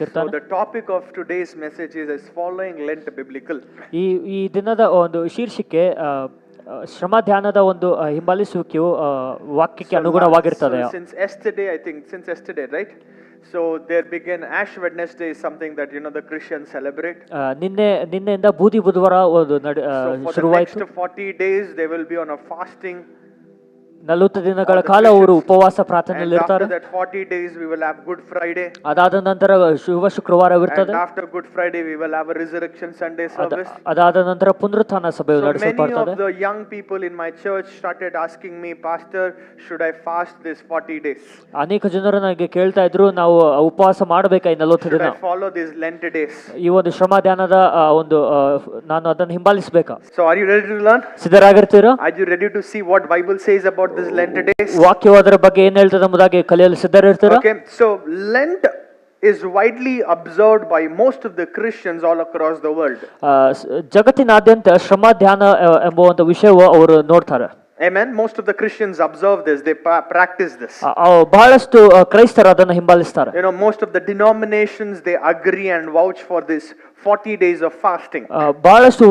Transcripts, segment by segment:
So the topic of today's message is following Lent biblical. ಈ ದಿನದ ಒಂದು ಶೀರ್ಷಿಕೆ ಶ್ರಮ ಧ್ಯಾನದ ಒಂದು ಹಿಂಬಾಲಿಸುವಿಕೆಯು ವಾಕ್ಯಕ್ಕೆ ಅನುಗುಣವಾಗಿರ್ತದೆ. Since yesterday, right? So there began Ash Wednesday is something that the Christians celebrate. ನಿನ್ನೆಯಿಂದ ಬೂದಿ ಬುಧವಾರ ಒಂದು ಶುರುವಾಯಿತು. For the next 40 days they will be on a fasting. 40 ದಿನಗಳ ಕಾಲ ಅವರು ಉಪವಾಸ ಪ್ರಾರ್ಥನೆಯಲ್ಲಿ ಇರ್ತಾರೆ. After that 40 days we will have Good Friday. ಅದಾದ ನಂತರ ಶುಭ ಶುಕ್ರವಾರವಿರುತ್ತದೆ. And after Good Friday we will have a Resurrection Sunday service. ಅದಾದ ನಂತರ ಪುನರುತ್ಥಾನ ಸಭೆಯು ನಡೆಸಲ್ಪಡುತ್ತದೆ. Many of the young people in my church started asking me, Pastor, should I fast this 40 days? ಅನೇಕ ಜನರು ನನಗೆ ಕೇಳ್ತಾ ಇದ್ರು, ನಾವು ಉಪವಾಸ ಮಾಡಬೇಕಾ ಈ 40 ದಿನ? Should I follow these Lent days? ಈ ಒಂದು ಶ್ರಮ ಧ್ಯಾನದ ಒಂದು ನಾನು ಅದನ್ನು ಹಿಂಬಾಲಿಸಬೇಕಾ? So are you ready to learn? ಸಿದ್ಧರಾಗಿರ್ತೀರಾ? Are you ready to see what Bible says about this Lent days? ವಾಕ್ಯವು ಅದರ ಬಗ್ಗೆ ಏನು ಹೇಳ್ತದೆ ಎಂಬುದಾಗಿ ಕಲಿಯಲು ಸಿದ್ಧರಿರ್ತೀರಾ? Okay, so Lent is widely observed by most of the Christians all across the world. ಜಗತ್ತಿನಾದ್ಯಂತ ಶ್ರಮ ಧ್ಯಾನ ಎಂಬ ಒಂದು ವಿಷಯವು ಅವರು ನೋಡ್ತಾರೆ. Amen. Most of the Christians observe this, they practice this. ಬಹಳಷ್ಟು ಕ್ರೈಸ್ತರು ಅದನ್ನು ಹಿಂಬಾಲಿಸ್ತಾರೆ. Most of the denominations they agree and vouch for this 40 days of fasting. ಬಹಳಷ್ಟು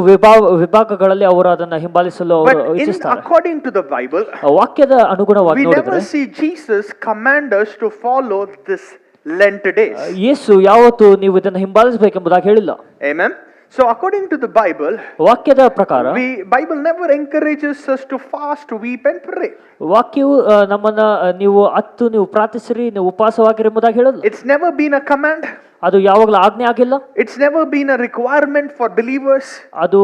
ವಿಭಾಗಗಳಲ್ಲಿ ಅವರು ಅದನ್ನು ಹಿಂಬಾಲಿಸಲು ಅವರು ಇಚ್ಛಿಸುತ್ತಾರೆ. According to the Bible, ವಾಕ್ಯದ ಅನುಗುಣವಾಗಿ ನೋಡಿದರೆ we never see Jesus command us to follow this Lent days. ಯೇಸು ಯಾವತ್ತೂ ನೀವು ಇದನ್ನು ಹಿಂಬಾಲಿಸಬೇಕೆಂಬುದಾಗಿ ಹೇಳಿಲ್ಲ. Amen. So according to the Bible, ವಾಕ್ಯದ ಪ್ರಕಾರ Bible never encourages us to fast, weep and pray. ವಾಕ್ಯವು ನಮ್ಮನ್ನ ನೀವು ಪ್ರಾರ್ಥಿಸಿರಿ, ನೀವು ಉಪವಾಸವಾಗಿರಿ ಎಂಬುದಾಗಿ ಹೇಳಲ್ಲ. It's never been a command. ಅದು ಯಾವಾಗಲೂ ಆಜ್ಞೆ ಆಗಿಲ್ಲ. It's never been a requirement for believers. ಅದು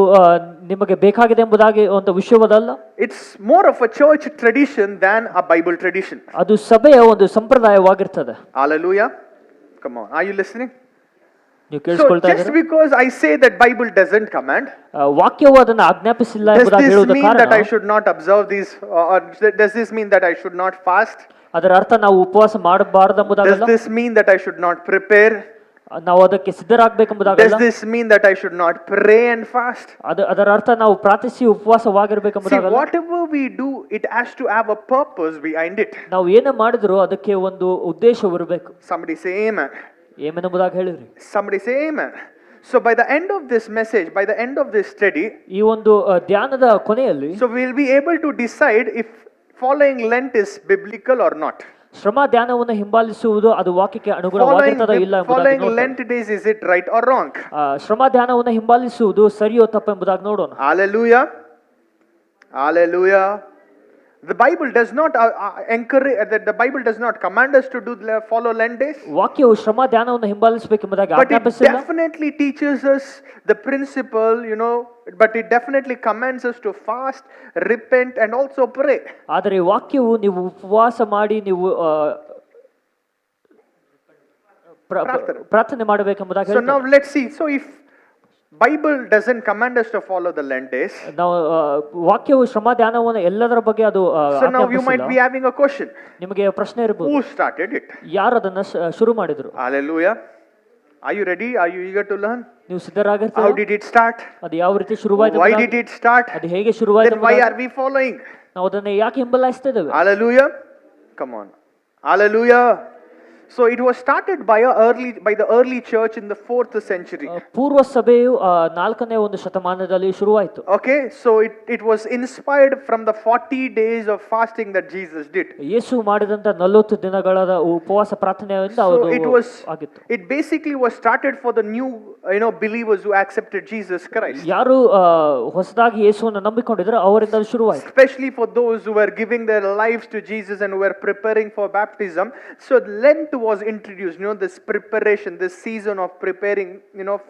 ನಿಮಗೆ ಬೇಕಾಗಿದೆ ಎಂಬುದಾಗಿ ಒಂದು ವಿಷಯವದಲ್ಲ. It's more of a church tradition than a Bible tradition. ಅದು ಸಭೆಯ ಒಂದು ಸಂಪ್ರದಾಯವಾಗಿರ್ತದೆ. Hallelujah. Come on, are you listening? ನೀವು ಕೇಳಿಸ್ಕೊಳ್ತಾ ಇದ್ದೀರಾ? Just because I say that Bible doesn't command, ವಾಕ್ಯವು ಅದನ್ನು ಆಜ್ಞಾಪಿಸಿಲ್ಲ ಎಂಬುದಾಗಿ ಹೇಳುವುದಕ್ಕೆ ಕಾರಣ, does this mean that I should not observe these, or does this mean that I should not fast? ಅದರ ಅರ್ಥ ನಾವು ಉಪವಾಸ ಮಾಡಬಾರದು ಎಂಬುದಾಗಲ್ಲ. Does this mean that I should not prepare? ನಾವು ಅದಕ್ಕೆ ಸಿದ್ಧರಾಗಬೇಕೆಂಬುದಾಗಲ್ಲ. Does this mean that I should not pray and fast? ಅದರ ಅರ್ಥ ನಾವು ಪ್ರಾರ್ಥಿಸಿ ಉಪವಾಸವಾಗಿರಬೇಕೆಂಬುದಾಗಲ್ಲ. Whatever we do, it has to have a purpose behind it. ನಾವು ಏನೇ ಮಾಡಿದ್ರು ಅದಕ್ಕೆ ಒಂದು ಉದ್ದೇಶವಿರಬೇಕು. Somebody say amen. ಏನೆಂಬುದಾಗಿ ಹೇಳಿರಿ. Somebody say amen. So by the end of this message, by the end of this study, ಈ ಒಂದು ಧ್ಯಾನದ ಕೊನೆಯಲ್ಲಿ, so we'll be able to decide if following Lent is biblical or not. ಶ್ರಮ ಧ್ಯಾನವನ್ನು ಹಿಂಬಾಲಿಸುವುದು ಅದು ವಾಕ್ಯಕ್ಕೆ ಅನುಗುಣವಾಗಿರುತ್ತದೋ ಇಲ್ಲ ಎಂಬುದಾಗಿ following Lent days, is it right or wrong? ಶ್ರಮ ಧ್ಯಾನವನ್ನು ಹಿಂಬಾಲಿಸುವುದು ಸರಿಯೋ ತಪ್ಪು ಎಂಬುದಾಗಿ ನೋಡೋಣ. Hallelujah. Hallelujah. The Bible does not encourage that. The Bible does not command us to follow Lent days. ವಾಕ್ಯವು ಶ್ರಮ ಧ್ಯಾನವನ್ನು ಹಿಂಬಾಲಿಸಬೇಕೆಂಬುದಾಗಿ ಆಜ್ಞಾಪಿಸಿಲ್ಲ. But it definitely teaches us the principle, but it definitely commands us to fast, repent and also pray. ಆದರೆ ವಾಕ್ಯವು ನೀವು ಉಪವಾಸ ಮಾಡಿ ನೀವು ಪ್ರಾರ್ಥನೆ ಮಾಡಬೇಕೆಂಬುದಾಗಿ ಹೇಳ್ತದೆ. So now let's see. So if Bible doesn't command us to follow the Lent days, ನಾವು ವಾಕ್ಯವು ಶ್ರಮ ಧ್ಯಾನವನ್ನು ಎಲ್ಲದರ ಬಗ್ಗೆ ಅದು so now you might be having a question. ನಿಮಗೆ ಪ್ರಶ್ನೆ ಇರಬಹುದು, who started it? ಯಾರು ಅದನ್ನ ಶುರು ಮಾಡಿದ್ರು? Hallelujah. Are you ready? Are you eager to learn? ನೀವು ಸಿದ್ಧರಾಗಿರ್ತೀರಾ? How did it start? ಅದು ಯಾವ ರೀತಿ ಶುರುವಾಯಿತು? Why did it start? ಅದು ಹೇಗೆ ಶುರುವಾಯಿತು? Then why are we following? ನಾವು ಅದನ್ನ ಯಾಕೆ ಹಿಂಬಾಲಿಸ್ತಾ ಇದ್ದೇವೆ? Hallelujah. Come on. Hallelujah. So it was started by the early church in the 4th century. ಪೂರ್ವ ಸಭೆಯು 4ನೇ ಒಂದು ಶತಮಾನದಲ್ಲಿ ಶುರುವಾಯಿತು. Okay, so it was inspired from the 40 days of fasting that Jesus did. ಯೇಸು ಮಾಡಿದಂತ 40 ದಿನಗಳ ಉಪವಾಸ ಪ್ರಾರ್ಥನೆಯಿಂದ ಅದು ಆಗಿತ್ತು. It basically was started for the new believers who accepted Jesus Christ. ಯಾರು ಹೊಸದಾಗಿ ಯೇಸುವನ್ನು ನಂಬಿಕೊಂಡಿದ್ರು ಅವರಿಂದ ಶುರುವಾಯಿತು. Especially for those who were giving their lives to Jesus and who were preparing for baptism. So Lent was introduced. This preparation, this season of preparing,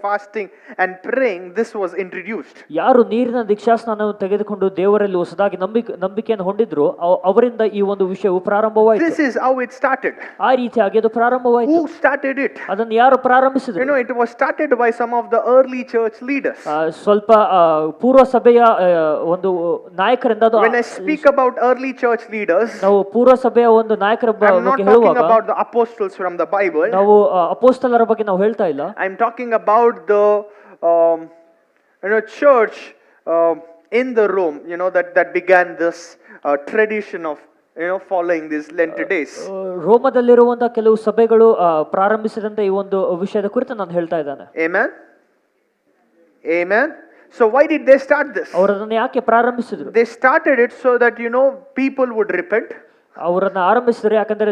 fasting and praying, this was introduced. ಯಾರು ನೀರಿನ ದೀಕ್ಷಾಸ್ನಾನವನ್ನು ತೆಗೆದುಕೊಂಡು ದೇವರಲ್ಲಿ ಹೊಸದಾಗಿ ನಂಬಿಕೆಯನ್ನು ಹೊಂದಿದ್ರು ಅವರಿಂದ ಈ ಒಂದು ವಿಷಯವು ಪ್ರಾರಂಭವಾಯಿತು. This is how it started. ಆ ರೀತಿಯಾಗಿ ಅದು ಪ್ರಾರಂಭವಾಯಿತು. Who started it? ಅದನ್ನು ಯಾರು ಪ್ರಾರಂಭಿಸಿದ್ರು? It was started by some of the early church leaders. ಸ್ವಲ್ಪ ಪೂರ್ವ ಸಭೆಯ ಒಂದು ನಾಯಕರಿಂದ ಅದು. When I speak about early church leaders, ನಾವು ಪೂರ್ವ ಸಭೆಯ ಒಂದು ನಾಯಕರ ಬಗ್ಗೆ ಹೇಳುವಾಗ, I'm not talking about the apostles from the Bible. ನಾವು ಅಪೊಸ್ತಲರ ಬಗ್ಗೆ ನಾವು ಹೇಳ್ತಾ ಇಲ್ಲ. I'm talking about the church in the Rome, that began this tradition of following these Lent days. ರೋಮದಲ್ಲಿರುವಂತಹ ಕೆಲವು ಸಭೆಗಳು ಪ್ರಾರಂಭಿಸಿದಂತ ಈ ಒಂದು ವಿಷಯದ ಕುರಿತು ನಾನು ಹೇಳ್ತಾ ಇದ್ದಾನೆ. Amen. Amen. So why did they start this? ಅವರು ಅದನ್ನು ಯಾಕೆ ಪ್ರಾರಂಭಿಸಿದ್ರು? They started it so that people would repent. ಅವರನ್ನ ಆರಂಭಿಸಿದ್ರು ಯಾಕಂದ್ರೆ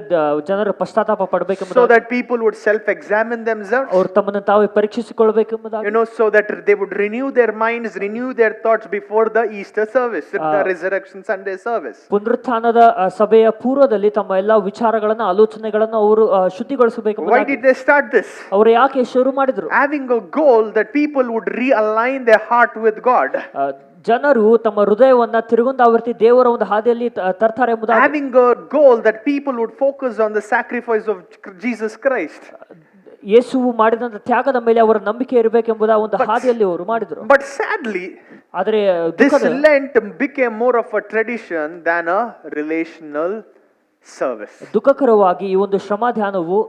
ಜನರು ಪಶ್ಚಾತ್ತಾಪ ಪಡಬೇಕೆಂಬುದು, so that people would self-examine themselves. ಅವರು ತಮ್ಮನ್ನು ತಾವೇ ಪರೀಕ್ಷಿಸಿಕೊಳ್ಳಬೇಕೆಂಬುದಾಗಿ, so that they would renew their minds, renew their thoughts before the Easter service, the resurrection Sunday service. ಪುನರುತ್ಥಾನದ ಸಭೆಯ ಪೂರ್ವದಲ್ಲಿ ತಮ್ಮ ಎಲ್ಲಾ ವಿಚಾರಗಳನ್ನ ಆಲೋಚನೆಗಳನ್ನ ಅವರು ಶುದ್ಧಿಗೊಳಿಸಬೇಕೆಂಬುದಾಗಿ. Why did they start this? ಅವರು ಯಾಕೆ ಶುರು ಮಾಡಿದ್ರು? Having a goal that people would realign their heart with God. ಜನರು ತಮ್ಮ ಹೃದಯವನ್ನ ತಿರುಗುಂದಾವರ್ತಿ ದೇವರ ಒಂದು ಹಾದಿಯಲ್ಲಿ ತರ್ತಾರೆ ಎಂಬುದಾಗಿ. Having a goal that people would focus on the sacrifice of Jesus Christ. ಯೇಸುವು ಮಾಡಿದಂತ ತ್ಯಾಗದ ಮೇಲೆ ಅವರ ನಂಬಿಕೆ ಇರಬೇಕೆಂಬುದ ಒಂದು ಹಾದಿಯಲ್ಲಿ ಅವರು ಮಾಡಿದ್ರು. But sadly, ಆದರೆ this Lent became more of a tradition than a relational service. ದುಃಖಕರವಾಗಿ ಈ ಒಂದು ಶ್ರಮ ಧ್ಯಾನವು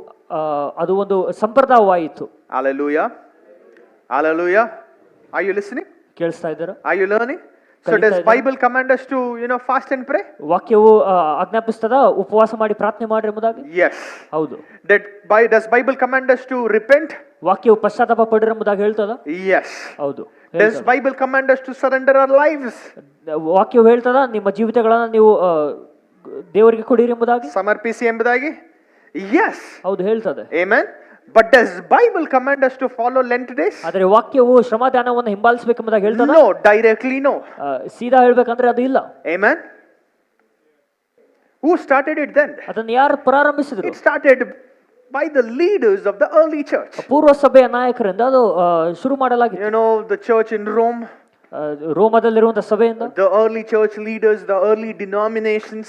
ಅದು ಒಂದು ಸಂಪ್ರದಾಯವಾಯಿತು. Hallelujah. Hallelujah. Are you listening? ಕೇಳಿಸ್ತಾ ಇದ್ದೀರಾ? Are you learning? So does Bible command us to fast and pray? ವಾಕ್ಯವು ಆಜ್ಞಾಪಿಸ್ತದ ಉಪವಾಸ ಮಾಡಿ ಪ್ರಾರ್ಥನೆ ಮಾಡಿ ಎಂಬುದಾಗಿ? Yes. ಹೌದು. Does Bible command us to repent? ವಾಕ್ಯವು ಪಶ್ಚಾತ್ತಾಪ ಪಡಿರಿ ಎಂಬುದಾಗಿ ಹೇಳ್ತದ? Yes. ಹೌದು. Does Bible command us to surrender our lives? ವಾಕ್ಯವು ಹೇಳ್ತದ ನಿಮ್ಮ ಜೀವಿತಗಳನ್ನು ನೀವು ದೇವರಿಗೆ ಕೊಡಿರಿ ಎಂಬುದಾಗಿ, ಸಮರ್ಪಿಸಿ ಎಂಬುದಾಗಿ? Yes. ಹೌದು ಹೇಳ್ತದೆ. Amen. But does Bible command us to follow Lent days? ಆದರೆ ವಾಕ್ಯವು ಶ್ರಮ ಧ್ಯಾನವನ್ನು ಹಿಂಬಾಲಿಸಬೇಕೆಂಬುದಾಗಿ ಹೇಳ್ತದ? No, directly no. ಸೀದಾ ಹೇಳ್ಬೇಕಂದ್ರೆ ಅದು ಇಲ್ಲ. Amen. Who started it then? ಅದನ್ನು ಯಾರು ಪ್ರಾರಂಭಿಸಿದ್ರು? It started by the leaders of the early church. ಪೂರ್ವ ಸಭೆಯ ನಾಯಕರಿಂದ ಅದು ಶುರು ಮಾಡಲಾಗಿತ್ತು. The church in Rome, ರೋಮದಲ್ಲಿರುವಂತಹ ಸಭೆಯಿಂದ, the early church leaders, the early denominations.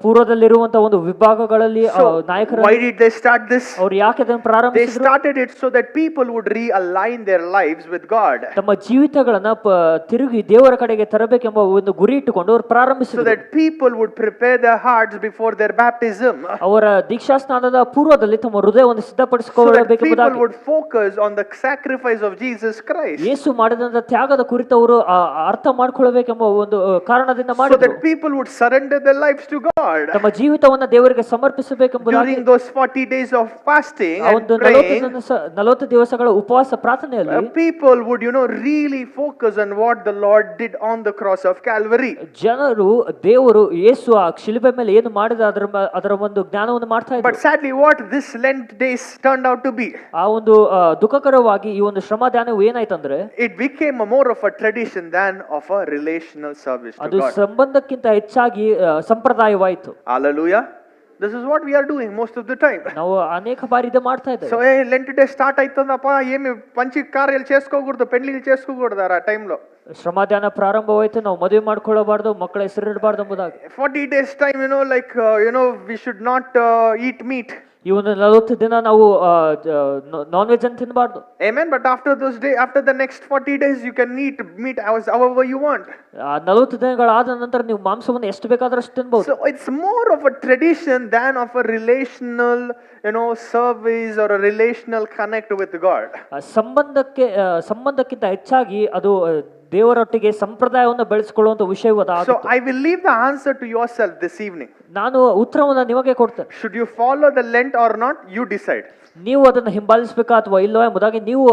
ಪೂರ್ವದಲ್ಲಿರುವಂತಹ ಒಂದು ವಿಭಾಗಗಳಲ್ಲಿ ನಾಯಕರು. Why did they start this? ಅವರು ಯಾಕೆ ಅದನ್ನು They ಪ್ರಾರಂಭಿಸಿದ್ರು? started it so that people would realign their lives with God. ತಮ್ಮ ಜೀವಿತಗಳನ್ನ ತಿರುಗಿ ದೇವರ ಕಡೆಗೆ ತರಬೇಕೆಂಬ ಒಂದು ಗುರಿ ಇಟ್ಟುಕೊಂಡು ಅವರು So ಪ್ರಾರಂಭಿಸಿದ್ರು. that people would prepare their hearts before their baptism. ಅವರ ದೀಕ್ಷಾ ಸ್ನಾನದ ಪೂರ್ವದಲ್ಲಿ ತಮ್ಮ ಹೃದಯವನ್ನು So that ಸಿದ್ಧಪಡಿಸಿಕೊಳ್ಳಬೇಕೆಂಬುದಾಗಿ, people would focus on the sacrifice of Jesus Christ. ಯೇಸು ಮಾಡಿದಂತ ತ್ಯಾಗದ ಕುರಿತು ಅವರು ಅರ್ಥ ಮಾಡ್ಕೊಳ್ಬೇಕೆಂಬ ಒಂದು ಕಾರಣದಿಂದ So ಮಾಡಿದ್ರು. that people would surrender their lives to God. ತಮ್ಮ ಜೀವಿತವನ್ನ ದೇವರಿಗೆ ಸಮರ್ಪಿಸಬೇಕೆಂಬುದಾಗಿ During those 40 days of fasting ಆ and ಒಂದು praying, 40 ದಿವಸಗಳ ಉಪವಾಸ ಪ್ರಾರ್ಥನೆಯಲ್ಲಿ people would really focus on what the Lord did on the cross of Calvary. ಜನರು ದೇವರು ಯೇಸು ಆ ಶಿಲುಬೆ ಮೇಲೆ ಏನು ಮಾಡಿದ ಅದರ ಒಂದು ಜ್ಞಾನವನ್ನು ಮಾಡ್ತಾ But ಇದ್ರು. sadly, what this Lent days turned out to be, ಆ ಒಂದು ದುಃಖಕರವಾಗಿ ಈ ಒಂದು ಶ್ರಮ ಧ್ಯಾನವು ಏನಾಯ್ತಂದ್ರೆ, it became more of a tradition than of a relational service to ಅದು God. ಸಂಬಂಧಕ್ಕಿಂತ ಹೆಚ್ಚಾಗಿ ಸಂಪ್ರದಾಯವಾಯಿತು. Hallelujah. This is what we are doing most of the time. ನಾವು ಅನೇಕ ಬಾರಿ ಇದು ಮಾಡ್ತಾ So ಇದ್ದೇವೆ. Lent day start అయితోందప్ప ఏమి పంచి కార్యాలు చేసుకోకూడదు పెళ్లిళ్ళు చేసుకోకూడదు ఆ టైంలో. ಶ್ರಮ ಧ್ಯಾನ ಪ್ರಾರಂಭವಾಯ್ತು, ನಾವು ಮದುವೆ ಮಾಡ್ಕೊಳ್ಳಬಾರ್ದು, ಮಕ್ಕಳ ಹೆಸರಿಡಬಾರ್ದು ಎಂಬುದಾಗಿ. 40 days time we should not eat meat. ಈ ಒಂದು 40 ದಿನ ನಾವು ನಾನ್ ವೆಜ್ ಅನ್ನು ತಿನ್ನಬಾರ್ದು. Amen. But after the next 40 days you can eat meat however you want. 40 ದಿನಗಳಾದ ನಂತರ ನೀವು ಮಾಂಸವನ್ನು ಎಷ್ಟು ಬೇಕಾದರೂ ಅಷ್ಟು ತಿನ್ನಬಹುದು. So it's more of a tradition than of a relational service or a relational connect with God. ಸಂಬಂಧಕ್ಕಿಂತ ಹೆಚ್ಚಾಗಿ ಅದು ದೇವರೊಟ್ಟಿಗೆ ಸಂಪ್ರದಾಯವನ್ನು ಬೆಳೆಸಿಕೊಳ್ಳುವಂತ ವಿಷಯವಾದ. So I will leave the answer to yourself this evening. ನಾನು ಉತ್ತರವನ್ನು ನಿಮಗೆ ಕೊಡ್ತೇನೆ. Should you follow the Lent or not, you decide. ನೀವು ಅದನ್ನು ಹಿಂಬಾಲಿಸಬೇಕಾ ಅಥವಾ ಇಲ್ಲವೋ ಎಂಬುದಾಗಿ ನೀವು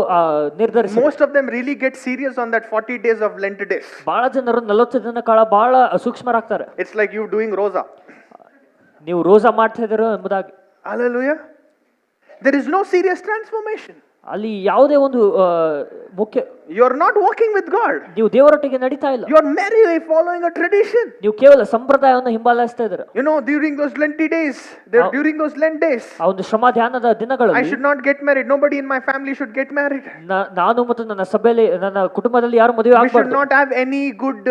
ನಿರ್ಧರಿಸಿ. Most of them really get serious on that 40 days of Lent days. ಬಹಳ ಜನರು 40 ದಿನ ಕಾಲ ಬಹಳ ಸೂಕ್ಷ್ಮರಾಗ್ತಾರೆ. It's like you doing rosa. ನೀವು ರೋಜಾ ಮಾಡ್ತಾ ಇದ್ದೀರೋ ಎಂಬುದಾಗಿ. Hallelujah. There is no serious transformation. ಅಲ್ಲಿ ಯಾವುದೇ ಒಂದು ಮುಖ್ಯ, you are not walking with God. ನೀವು ದೇವರೊಟ್ಟಿಗೆ ನಡೀತಾ ಇಲ್ಲ. You are merely following a tradition. ನೀವು ಕೇವಲ ಸಂಪ್ರದಾಯವನ್ನು ಹಿಂಬಾಲಿಸ್ತಾ ಇದ್ದೀರಾ. During those Lent days, ಆ ಒಂದು ಶ್ರಮ ಧ್ಯಾನದ ದಿನಗಳಲ್ಲಿ I should not get married. Nobody in my family should get married. ನಾನು ಮತ್ತು ನನ್ನ ಸಭೆಯಲ್ಲಿ ನನ್ನ ಕುಟುಂಬದಲ್ಲಿ ಯಾರು ಮದುವೆ ಆಗಬಾರದು. We should ಆಗಬಾರದು. not have any good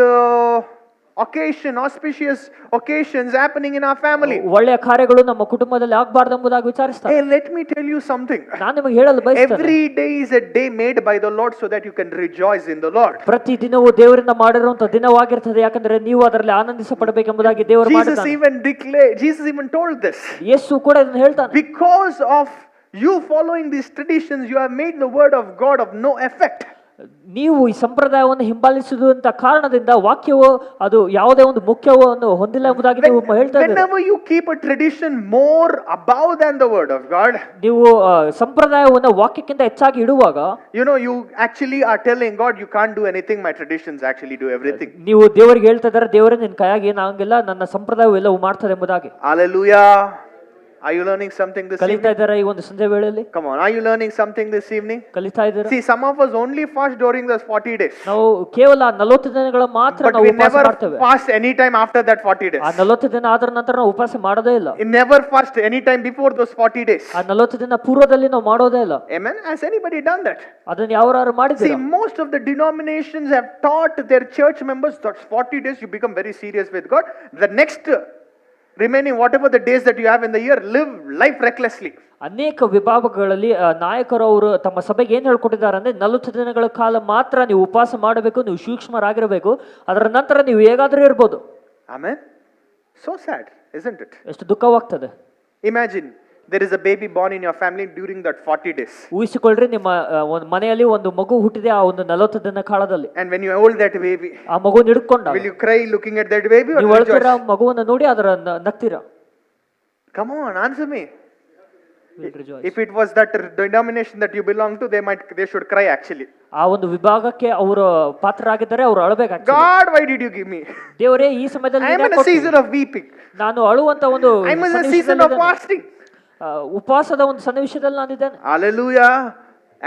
auspicious occasions happening in our family. ಒಳ್ಳೆಯ ಕಾರ್ಯಗಳು ನಮ್ಮ ಕುಟುಂಬದಲ್ಲಿ ಆಗಬಾರದು ಎಂಬುದಾಗಿ ವಿಚಾರಿಸ್ತಾರೆ. Hey, let me tell you something. ನಾನು ನಿಮಗೆ ಹೇಳಲು ಬಯಸುತ್ತೇನೆ. Every day is a day made by the Lord so that you can rejoice in the Lord. ಪ್ರತಿ ದಿನವೂ ದೇವರಿಂದ ಮಾಡಿರುವಂತ ದಿನವಾಗಿರ್ತದೆ, ಯಾಕಂದ್ರೆ ನೀವು ಅದರಲ್ಲಿ ಆನಂದಿಸಪಡಬೇಕೆಂಬುದಾಗಿ ದೇವರು ಮಾಡಿದ್ದಾನೆ. Jesus even told this. ಯೇಸು ಕೂಡ ಇದನ್ನು ಹೇಳ್ತಾನೆ. Because of you following these traditions, you have made the word of God of no effect. ನೀವು ಈ ಸಂಪ್ರದಾಯವನ್ನು ಹಿಂಬಾಲಿಸುವಂತ ಕಾರಣದಿಂದ ವಾಕ್ಯವು ಅದು ಯಾವುದೇ ಒಂದು ಮುಖ್ಯವನ್ನು ಹೊಂದಿಲ್ಲ ಎಂಬುದಾಗಿ ನೀವು ಹೇಳ್ತಾ ಇದ್ದೀರಿ. Whenever you keep a tradition more above than the word of God, ನೀವು ಸಂಪ್ರದಾಯವನ್ನು ವಾಕ್ಯಕ್ಕಿಂತ ಹೆಚ್ಚಾಗಿ ಇಡುವಾಗ you actually are telling God, you can't do anything, my traditions actually do everything. ನೀವು ದೇವರಿಗೆ ಹೇಳ್ತಾ ಇದ್ದಾರೆ, ದೇವರೇ ನಿನ್ನ ಕೈಯಾಗಿ ಏನಾಗಂಗಿಲ್ಲ, ನನ್ನ ಸಂಪ್ರದಾಯವು ಎಲ್ಲವೂ ಮಾಡ್ತದೆ ಎಂಬುದಾಗಿ. Hallelujah. Are you learning something this evening? ಕಲಿತಾ ಇದ್ದಾರೆ ಈ ಒಂದು ಸಂಜೆ ವೇಳೆಯಲ್ಲಿ? Come on, are you learning something this evening? ಕಲಿತಾ ಇದ್ದೀರಾ? See, some of us only fast during those 40 days. ನಾವು ಕೇವಲ 40 ದಿನಗಳ ಮಾತ್ರ But ನಾವು we ಉಪವಾಸ never ಮಾಡ್ತೇವೆ. fast any time after that 40 days. ಆ 40 ದಿನ ಆದ ನಂತರ ನಾವು ಉಪವಾಸ ಮಾಡೋದೇ ಇಲ್ಲ. We never fast any time before those 40 days. ಆ 40 ದಿನ ಪೂರ್ವದಲ್ಲಿ ನಾವು ಮಾಡೋದೇ ಇಲ್ಲ. Amen. Has anybody done that? ಅದನ್ನ ಯಾರು See, ಮಾಡಿದ್ದೀರಾ? most of the denominations have taught their church members that 40 days you become very serious with God. The next remaining whatever the days that you have in the year, live life recklessly. ಅನೇಕ ವಿಭಾಗಗಳಲ್ಲಿ ನಾಯಕರು ಅವರು ತಮ್ಮ ಸಭೆಗೆ ಏನ್ ಹೇಳ್ಕೊಟ್ಟಿದ್ದಾರೆ ಅಂದ್ರೆ 40 ದಿನಗಳ ಕಾಲ ಮಾತ್ರ ನೀವು ಉಪವಾಸ ಮಾಡಬೇಕು, ನೀವು ಸೂಕ್ಷ್ಮರಾಗಿರಬೇಕು, ಅದರ ನಂತರ ನೀವು ಹೇಗಾದ್ರೂ ಇರ್ಬೋದು. Amen. So sad, isn't it? ಎಷ್ಟು ದುಃಖವಾಗ್ತದೆ. Imagine there is a baby born in your family during that 40 days. ಊಹಿಸಿಕೊಳ್ಳ್ರಿ, ನಿಮ್ಮ ಒಂದು ಮನೆಯಲ್ಲಿ ಒಂದು ಮಗು ಹುಟ್ಟಿದೆ ಆ ಒಂದು 40 ದಿನ ಕಾಲದಲ್ಲಿ. And when you hold that baby, ಆ ಮಗುನ ಹಿಡ್ಕೊಂಡ will you cry looking at that baby or ನೀವು ಅಳ್ತೀರಾ, rejoice? ಮಗುವನ್ನ ನೋಡಿ ಅದರ ನಗ್ತೀರಾ? Come on, answer me. Will rejoice. If it was that denomination that you belong to, they should cry actually. ಆ ಒಂದು ವಿಭಾಗಕ್ಕೆ ಅವರು ಪಾತ್ರರಾಗಿದ್ದಾರೆ, ಅವರು ಅಳಬೇಕು. God, why did you give me? ದೇವರೇ, ಈ ಸಮಯದಲ್ಲಿ I am in a season of weeping. ನಾನು ಅಳುವಂತ ಒಂದು I am in a season of fasting. ಉಪವಾಸದ ಒಂದು ಸನ್ನಿವೇಶದಲ್ಲಿ ನಾನಿದ್ದೇನೆ. Hallelujah.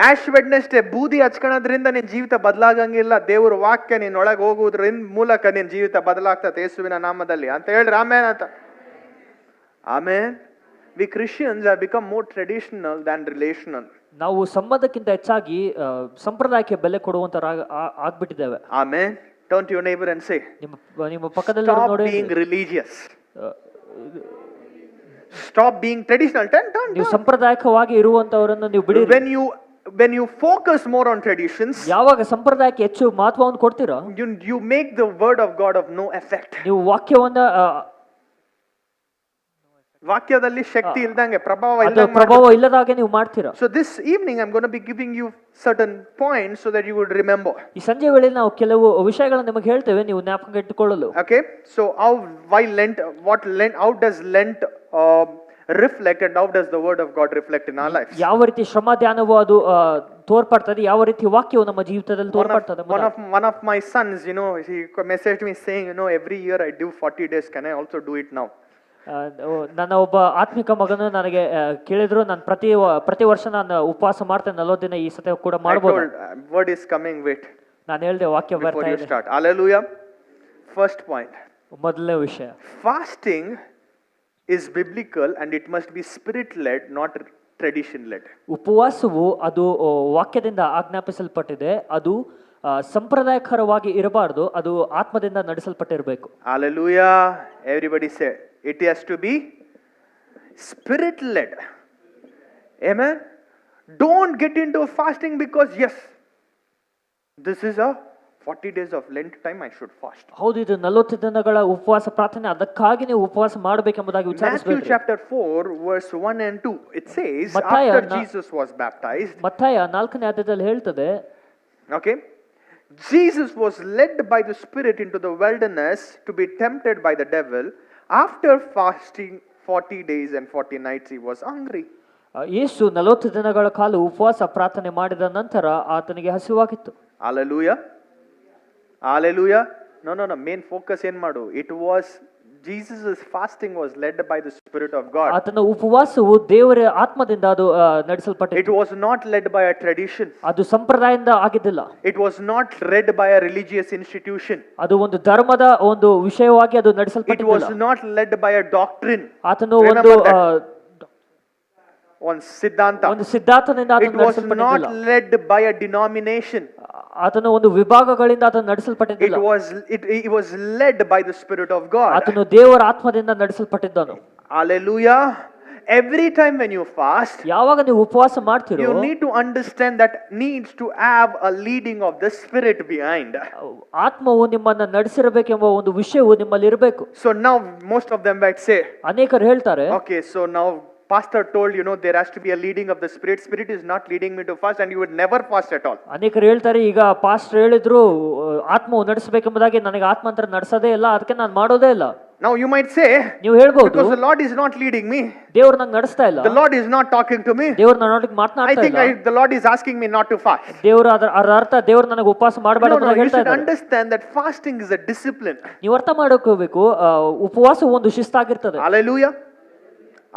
ಆಶ್ ವೆಡ್ನೆಸ್ಡೇ ಬೂದಿ ಹಚ್ಕೊಳ್ಳೋದ್ರಿಂದ ನಿನ್ನ ಜೀವಿತ ಬದಲಾಗಂಗಿಲ್ಲ. ದೇವರ ವಾಕ್ಯ ನಿನ್ನ ಒಳಗೆ ಹೋಗುವುದರಿಂದ ಮೂಲಕ ನಿನ್ನ ಜೀವಿತ ಬದಲಾಗ್ತದೆ ಯೇಸುವಿನ ನಾಮದಲ್ಲಿ ಅಂತ ಹೇಳ್ರಿ. ಆಮೇನ್ ಅಂತ. ಆಮೇನ್. We Christians have become more traditional than relational. ನಾವು ಸಂಬಂಧಕ್ಕಿಂತ ಹೆಚ್ಚಾಗಿ ಸಂಪ್ರದಾಯಕ್ಕೆ ಬೆಲೆ ಕೊಡುವಂತರ ಆಗ್ಬಿಟ್ಟಿದ್ದೇವೆ. ಆಮೇನ್. Turn to your neighbor and say, ನಿಮ್ಮ ಪಕ್ಕದಲ್ಲಿ ನೋಡಿ, stop being religious. Stop being traditional. Turn. ನೀವು ಸಂಪ್ರದಾಯಕವಾಗಿ ಇರುವಂತವರನ್ನು ನೀವು ಬಿಡಿ. When you focus more on traditions, ಯಾವಾಗ ಸಂಪ್ರದಾಯಕ್ಕೆ ಹೆಚ್ಚು ಮಹತ್ವವನ್ನು ಕೊಡ್ತೀರಾ, you make the word of God of no effect. ನೀವು ವಾಕ್ಯದಲ್ಲಿ ಶಕ್ತಿ ಇಲ್ದಂಗೆ, ಪ್ರಭಾವ ಇಲ್ಲದಾಗೆ ನೀವು ಮಾಡ್ತೀರಾ. So this evening I'm going to be giving you certain points so that you would remember. ಈ ಸಂಜೆ ವೇಳೆಯಲ್ಲಿ ನಾವು ಕೆಲವು ವಿಷಯಗಳನ್ನು ನಿಮಗೆ ಹೇಳ್ತೇವೆ, ನೀವು ಜ್ಞಾಪಕ ಇಟ್ಟುಕೊಳ್ಳಲು. Okay, so how does Lent reflect and how does the word of God reflect in our lives? ಯಾವ ರೀತಿ ಶ್ರಮ ಧ್ಯಾನವು ಅದು ತೋರ್ಪಡ್ತದೆ, ಯಾವ ರೀತಿ ವಾಕ್ಯವು ನಮ್ಮ ಜೀವಿತದಲ್ಲಿ ತೋರ್ಪಡ್ತದೆ. One of my sons, he messaged me saying, every year I do 40 days, can I also do it now? ನನ್ನ ಒಬ್ಬ ಆತ್ಮಿಕ ಮಗನು ನನಗೆ ಕೇಳಿದ್ರು, ನಾನು ಪ್ರತಿ ವರ್ಷ ನಾನು ಉಪವಾಸ ಮಾಡ್ತೇನೆ 40 ದಿನ, ಈ ಸತಿ ಕೂಡ ಮಾಡಬಹುದು. Word is coming, wait. ನಾನು ಹೇಳಿದೆ ವಾಕ್ಯ ಬರ್ತಾ ಇದೆ. Hallelujah. First point. ಮೊದಲನೇ ವಿಷಯ, fasting is biblical and it must be spirit led, not tradition led. ಉಪವಾಸವು ಅದು ವಾಕ್ಯದಿಂದ ಆಜ್ಞಾಪಿಸಲ್ಪಟ್ಟಿದೆ, ಅದು ಸಂಪ್ರದಾಯಕರವಾಗಿ ಇರಬಾರದು, ಅದು ಆತ್ಮದಿಂದ ನಡೆಸಲ್ಪಟ್ಟಿರಬೇಕು. Hallelujah. Everybody say it has to be spirit led. Amen. Don't get into fasting because yes, this is a 40 days of Lent time, I should fast. ಹೌದು, ಇದು 40 ದಿನಗಳ ಉಪವಾಸ ಪ್ರಾರ್ಥನೆ, ಅದಕ್ಕಾಗಿ ನೀವು ಉಪವಾಸ ಮಾಡಬೇಕೆಂಬುದಾಗಿ ವಿಚಾರಿಸಬೇಕು. Matthew chapter 4 verse 1 and 2, it says after Jesus was baptized, ಮತ್ತಾಯ 4ನೇ ಅಧ್ಯಾಯದಲ್ಲಿ ಹೇಳ್ತದೆ, okay, Jesus was led by the Spirit into the wilderness to be tempted by the devil. After fasting 40 days and 40 nights he was hungry. ಯೇಸು 40 ದಿನಗಳ ಕಾಲ ಉಪವಾಸ ಪ್ರಾರ್ಥನೆ ಮಾಡಿದ ನಂತರ ಆತನಿಗೆ ಹಸಿವಾಗಿತ್ತು. Hallelujah. Hallelujah. No, main focus ಏನು ಮಾಡು. It was Jesus' fasting was led by the Spirit of God. ಆತನ ಉಪವಾಸವು ದೇವರ ಆತ್ಮದಿಂದ ಅದು ನಡೆಸಲ್ಪಟ್ಟಿತು. It was not led by a tradition. ಅದು ಸಂಪ್ರದಾಯದಿಂದ ಆಗಿದ್ದಿಲ್ಲ. It was not led by a religious institution. ಅದು ಒಂದು ಧರ್ಮದ ಒಂದು ವಿಷಯವಾಗಿ ಅದು ನಡೆಸಲ್ಪಟ್ಟಿಲ್ಲ. It was not led by a doctrine. ಆತನು ಒಂದು ಸಿದ್ಧಾಂತದಿಂದ it was not led by a denomination. ಆತನು ಒಂದು ವಿಭಾಗಗಳಿಂದ ಆತನು ನಡೆಸಲ್ಪಟ್ಟಿದ್ದಿಲ್ಲ. It was led by the Spirit of God. ಆತನು ದೇವರ ಆತ್ಮದಿಂದ ನಡೆಸಲ್ಪಟ್ಟಿದ್ದನು. Hallelujah. Every time when you fast, ಯಾವಾಗ ನೀವು ಉಪವಾಸ ಮಾಡ್ತೀರೋ, you need to understand that needs to have a leading of the Spirit behind. ಆತ್ಮವು ನಿಮ್ಮನ್ನ ನಡೆಸಿರಬೇಕೆಂಬ ಒಂದು ವಿಷಯವು ನಿಮ್ಮಲ್ಲಿ ಇರಬೇಕು. So now most of them might say, ಅನೇಕರು ಹೇಳ್ತಾರೆ, okay, so now pastor told, there has to be a leading of the Spirit. Spirit is not leading me to fast, and you would never fast at all. ಅನೇಕರು ಹೇಳ್ತಾರೆ, ಈಗ pastor ಹೇಳಿದ್ರು ಆತ್ಮವು ನಡೆಸಬೇಕೆಂಬುದಾಗಿ, ನನಗೆ ಆತ್ಮ ಅಂತ ನಡೆಸೋದೇ ಇಲ್ಲ, ಅದಕ್ಕೆ ನಾನು ಮಾಡೋದೇ ಇಲ್ಲ. Now you might say, ನೀವು ಹೇಳ್ಬೋದು, because the Lord is not leading me, ದೇವ್ರು ನಂಗೆ ನಡೆಸ್ತಾ ಇಲ್ಲ, the Lord is not talking to me, ದೇವ್ರು ನನ್ನೊಟ್ಟಿಗೆ I ಮಾತನಾಡ್ತಾ think ಇಲ್ಲ, the Lord is asking me not to fast. ದೇವ್ರು ಅದರ ಅರ್ಥ ದೇವ್ರು ನನಗೆ ಉಪವಾಸ ಮಾಡಬೇಡ No, ಅಂತ you ಹೇಳ್ತಾ should ಇದ್ದಾರೆ. understand that fasting is a discipline. ನೀವು ಅರ್ಥ ಮಾಡ್ಕೋಬೇಕು, ಉಪವಾಸ ಒಂದು ಶಿಸ್ತಾಗಿರ್ತದೆ. Hallelujah.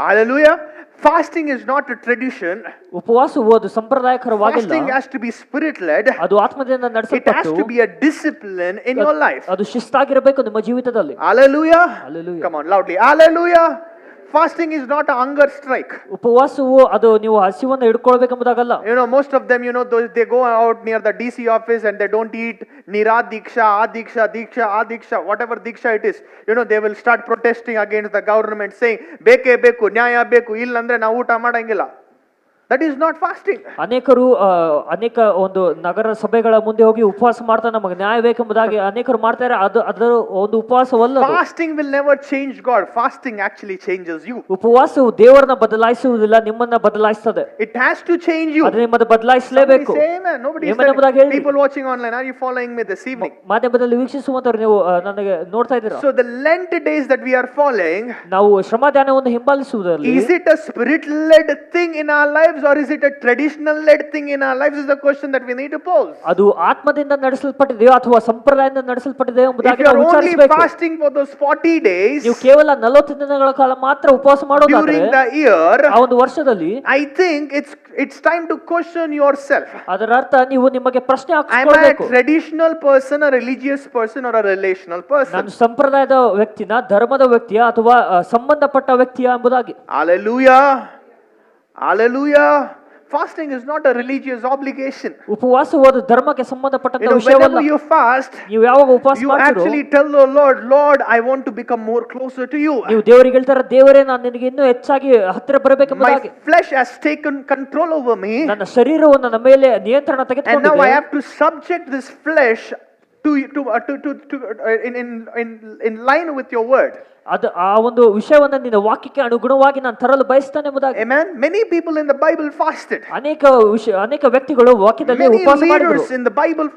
Hallelujah. Fasting is not a tradition. ಉಪವಾಸವು ಅದು ಸಂಪ್ರದಾಯಕರವಾಗಿಲ್ಲ, Fasting has to be spirit led. ಅದು ಆತ್ಮದಿಂದ It has ನಡೆಸಲ್ಪಟ್ಟು to be a discipline in your life. ಅದು ಶಿಸ್ತಾಗಿರಬೇಕು ನಿಮ್ಮ ಜೀವಿತದಲ್ಲಿ. Hallelujah. Hallelujah. Come on, loudly. Hallelujah. Fasting is not a hunger strike. ಉಪವಾಸವು ಅದು ನೀವು ಹಸಿವನ್ನು ಹಿಡ್ಕೊಳ್ಬೇಕೆಂಬುದಾಗಲ್ಲ. Most of them, those they go out near the DC office and they don't eat Nira Diksha, Adiksha, whatever Diksha it is. They will start protesting against the government saying, Beke beku, Nyaya beku, illandre na ಊಟ ಮಾಡಂಗಿಲ್ಲ. That is not fasting. ಅನೇಕರು ಅನೇಕ ಒಂದು ನಗರ ಸಭೆಗಳ ಮುಂದೆ ಹೋಗಿ ಉಪವಾಸ ಮಾಡ್ತಾ ನಮಗೆ ನ್ಯಾಯ ಬೇಕೆಂಬುದಾಗಿ ಅನೇಕರು ಮಾಡ್ತಾರೆ. ಅದರ ಒಂದು ಉಪವಾಸವಲ್ಲ. Fasting will never change God. Fasting actually changes you. ಉಪವಾಸವು ದೇವರನ್ನ ಬದಲಾಯಿಸುವುದಿಲ್ಲ, ನಿಮ್ಮನ್ನ ಬದಲಾಯಿಸ್ತದೆ. It has to change you. ಅದು ನಿಮ್ಮನ್ನು ಬದಲಾಯಿಸಲೇಬೇಕು. Nobody is people watching online. Are you following me this evening? ಮಾಧ್ಯಮದಲ್ಲಿ ವೀಕ್ಷಿಸುವಂತವ್ರು ನೀವು ನನಗೆ ನೋಡ್ತಾ ಇದ್ದೀರಾ? So the Lent days that we are following, ನಾವು ಶ್ರಮದಾನವನ್ನು ಹಿಂಬಾಲಿಸುವುದರಲ್ಲಿ, is it a spirit led thing in our lives or is it a traditional led thing in our lives is the question that we need to pose. ಅದು ಆತ್ಮದಿಂದ ನಡೆಸಲ್ಪಟ್ಟಿದೆಯೋ ಅಥವಾ ಸಂಪ್ರದಾಯದಿಂದ ನಡೆಸಲ್ಪಟ್ಟಿದೆಯೋ If ಎಂಬುದಾಗಿ you are ನಾವು only ವಿಚಾರಿಸಬೇಕು. fasting for those 40 days ನೀವು ಕೇವಲ 40 ದಿನಗಳ ಕಾಲ ಮಾತ್ರ ಉಪವಾಸ ಮಾಡೋದಾದ್ರೆ during the year, ಆ ಒಂದು ವರ್ಷದಲ್ಲಿ, I think it's time to question yourself. ಅದರ ಅರ್ಥ ನೀವು ನಿಮಗೆ ಪ್ರಶ್ನೆ Am I a ಹಾಕಿಕೊಳ್ಳಬೇಕು. traditional person, a religious person, or a relational person? ನಾನು ಸಂಪ್ರದಾಯದ ವ್ಯಕ್ತಿನ, ಧರ್ಮದ ವ್ಯಕ್ತಿಯ ಅಥವಾ ಸಂಬಂಧಪಟ್ಟ ವ್ಯಕ್ತಿಯ ಎಂಬುದಾಗಿ. Hallelujah. Hallelujah. Fasting is not a religious obligation. ಉಪವಾಸವು ಅದು ಧರ್ಮಕ್ಕೆ ಸಂಬಂಧಪಟ್ಟಂತ Whenever ವಿಷಯವಲ್ಲ. you fast, ನೀವು ಯಾವಾಗ ಉಪವಾಸ you ಮಾಡ್ತೀರೋ, actually tell the Lord, I want to become more closer to you. ನೀವು ದೇವರಿಗೆ ಹೇಳ್ತಾರೆ, ದೇವರೇ ನಾನು ನಿನಗೆ ಇನ್ನೂ ಹೆಚ್ಚಾಗಿ ಹತ್ತಿರ ಬರಬೇಕೆಂಬುದಾಗಿ. My flesh has taken control over me, ನನ್ನ ಶರೀರವು ನನ್ನ ಮೇಲೆ ನಿಯಂತ್ರಣ and now I ತೆಗೆದುಕೊಂಡಿದೆ. have to subject this flesh in line with your word. ಅದು ಆ ಒಂದು ವಿಷಯವನ್ನ ನಿನ್ನ ವಾಕ್ಯಕ್ಕೆ ಅನುಗುಣವಾಗಿ ನಾನು ತರಲು ಬಯಸ್ತಾನೆ ಎಂಬುದಾಗಿ. Amen. Many people in the Bible fasted. ಅನೇಕ ವ್ಯಕ್ತಿಗಳು ವಾಕ್ಯದಲ್ಲಿ Many ಉಪವಾಸ ಮಾಡಿದರು. leaders in the Bible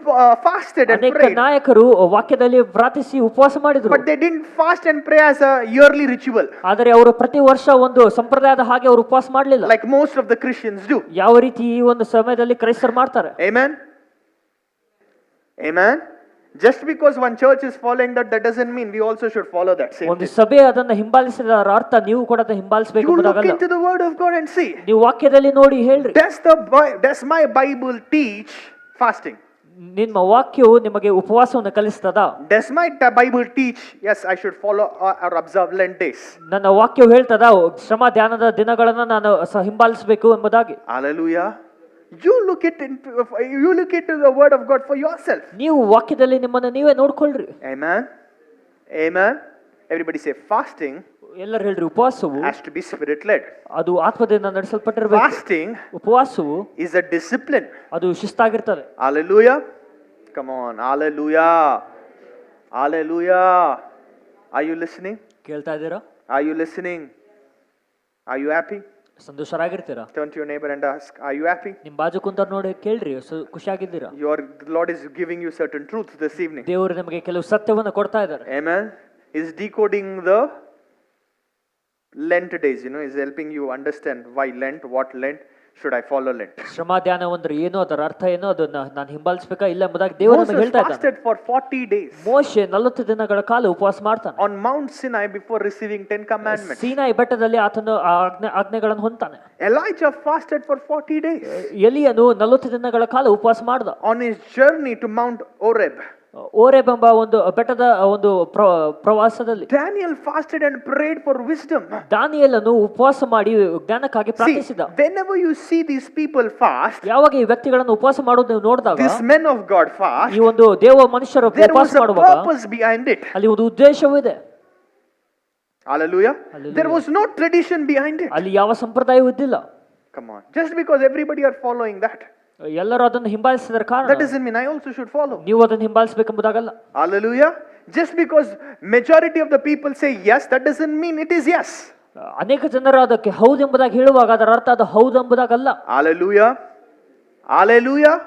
fasted and ಅನೇಕ prayed. ನಾಯಕರು ವಾಕ್ಯದಲ್ಲಿ ಪ್ರಾರ್ಥಿಸಿ ಉಪವಾಸ ಮಾಡಿದರು. But they didn't fast and pray as a yearly ritual, ಆದರೆ ಅವರು ಪ್ರತಿ ವರ್ಷ ಒಂದು ಸಂಪ್ರದಾಯದ ಹಾಗೆ ಅವರು ಉಪವಾಸ ಮಾಡಲಿಲ್ಲ, like most of the Christians do. ಯಾವ ರೀತಿ ಈ ಒಂದು ಸಮಯದಲ್ಲಿ ಕ್ರೈಸ್ತರು ಮಾಡ್ತಾರೆ. Amen. Amen. Just because one church is following that doesn't mean we also should follow that same ಒಂದು thing. ಸಭೆ ಅದನ್ನ ಹಿಂಬಾಲಿಸಿದ ಅರ್ಥ ನೀವು ಕೂಡ ಅದನ್ನ ಹಿಂಬಾಲಿಸಬೇಕು You look ಎಂಬುದಾಗಲ್ಲ. into the word of God and see, ನೀವು ವಾಕ್ಯದಲ್ಲಿ ನೋಡಿ ಹೇಳ್ರಿ, does my Bible teach fasting? ನಿಮ್ಮ ವಾಕ್ಯವು ನಿಮಗೆ ಉಪವಾಸವನ್ನು ಕಲಿಸ್ತದಾ? Does my Bible teach, yes, I should follow or observe Lent days? ನನ್ನ ವಾಕ್ಯವು ಹೇಳ್ತದ ಶ್ರಮ ಧ್ಯಾನದ ದಿನಗಳನ್ನ ನಾನು ಹಿಂಬಾಲಿಸಬೇಕು ಎಂಬುದಾಗಿ. Hallelujah. You look into the word of God for yourself. ನೀವು ವಾಕ್ಯದಲ್ಲಿ ನಿಮ್ಮನ್ನ ನೀವೇ ನೋಡ್ಕೊಳ್ರಿ. Amen. Amen. Everybody say fasting ಎಲ್ಲರೂ ಹೇಳ್ರಿ, ಉಪವಾಸವು has to be spirit led. ಅದು ಆತ್ಮದಿಂದ ನಡೆಸಲ್ಪಟ್ಟಿರಬೇಕು. Fasting ಉಪವಾಸವು is a discipline. ಅದು ಶಿಸ್ತಾಗಿರ್ತದೆ. Hallelujah. Come on. Hallelujah. Hallelujah. Are you listening? ಕೇಳ್ತಾ ಇದ್ದೀರಾ? Are you listening? Are you happy? ಸಂತೋಷರಾಗಿರ್ತೀರಾ? Turn to your neighbor and ask, are you happy? ನಿಮ್ ಬಾಜು ಕುಂತವ್ರು ನೋಡಿ ಕೇಳ್ರಿ, ಖುಷಿಯಾಗಿದ್ದೀರಾ? The Lord is giving you certain truths this evening. ದೇವರು ನಿಮಗೆ ಕೆಲವು ಸತ್ಯವನ್ನು ಕೊಡ್ತಾ ಇದ್ದಾರೆ. Amen. Is decoding the Lent days, is helping you understand why Lent, what Lent, should I follow Lent? ಶ್ರಮ ಧ್ಯಾನ ಅಂದ್ರೆ ಏನು, ಅದರ ಅರ್ಥ ಏನು, ಅದನ್ನ ನಾನು ಹಿಂಬಾಲಿಸಬೇಕಾ ಇಲ್ಲ ಎಂಬುದಾಗಿ ದೇವರು ನಮಗೆ Moses ಹೇಳ್ತಾ ಇದ್ದಾನೆ. fasted for 40 days ಮೋಶೆ 40 ದಿನಗಳ ಕಾಲ ಉಪವಾಸ ಮಾಡ್ತಾನೆ. on Mount Sinai before receiving 10 commandments. ಸೀನಾಯಿ ಬೆಟ್ಟದಲ್ಲಿ ಆತನು ಆ ಆಜ್ಞೆಗಳನ್ನು ಹೊಂತಾನೆ. Elijah fasted for 40 days ಎಲಿಯನು 40 ದಿನಗಳ ಕಾಲ ಉಪವಾಸ ಮಾಡ್ದ. on his journey to Mount Oreb. ಓರೆಬ್ ಎಂಬ ಒಂದು ಬೆಟ್ಟದ ಒಂದು ಪ್ರವಾಸದಲ್ಲಿ. Daniel fasted and prayed for wisdom. ದಾನಿಯೇಲನು ಉಪವಾಸ ಮಾಡಿ ಜ್ಞಾನಕ್ಕಾಗಿ See, ಪ್ರಾರ್ಥಿಸಿದ. whenever you see these people fast, ಯಾವಾಗ ಈ ವ್ಯಕ್ತಿಗಳನ್ನು ಉಪವಾಸ ಮಾಡೋದು ನೀವು ನೋಡಿದಾಗ, these men of God fast, ಈ ಒಂದು ದೇವ ಮನುಷ್ಯರು there ಉಪವಾಸ was a ಮಾಡುವಾಗ purpose behind it. ಅಲ್ಲಿ ಒಂದು ಉದ್ದೇಶವಿದೆ. Hallelujah. Hallelujah. There was no tradition behind it. ಅಲ್ಲಿ ಯಾವ ಸಂಪ್ರದಾಯವೂ ಇದ್ದಿಲ್ಲ. Come on. Just because everybody are following that, ಎಲ್ಲರೂ ಅದನ್ನು ಹಿಂಬಾಲಿಸಿದ ಕಾರಣ that doesn't mean I also should follow. ನೀವು ಅದನ್ನು ಹಿಂಬಾಲಿಸಬೇಕೆಂಬುದಾಗಲ್ಲ. Hallelujah. Just because majority of the people say yes, that doesn't mean it is yes. ಅನೇಕ ಜನರು ಅದಕ್ಕೆ ಹೌದೆಂಬುದಾಗಿ ಹೇಳುವಾಗ ಅದರ ಅರ್ಥ ಅದು ಹೌದೆಂಬುದಾಗಲ್ಲ. Hallelujah. Hallelujah.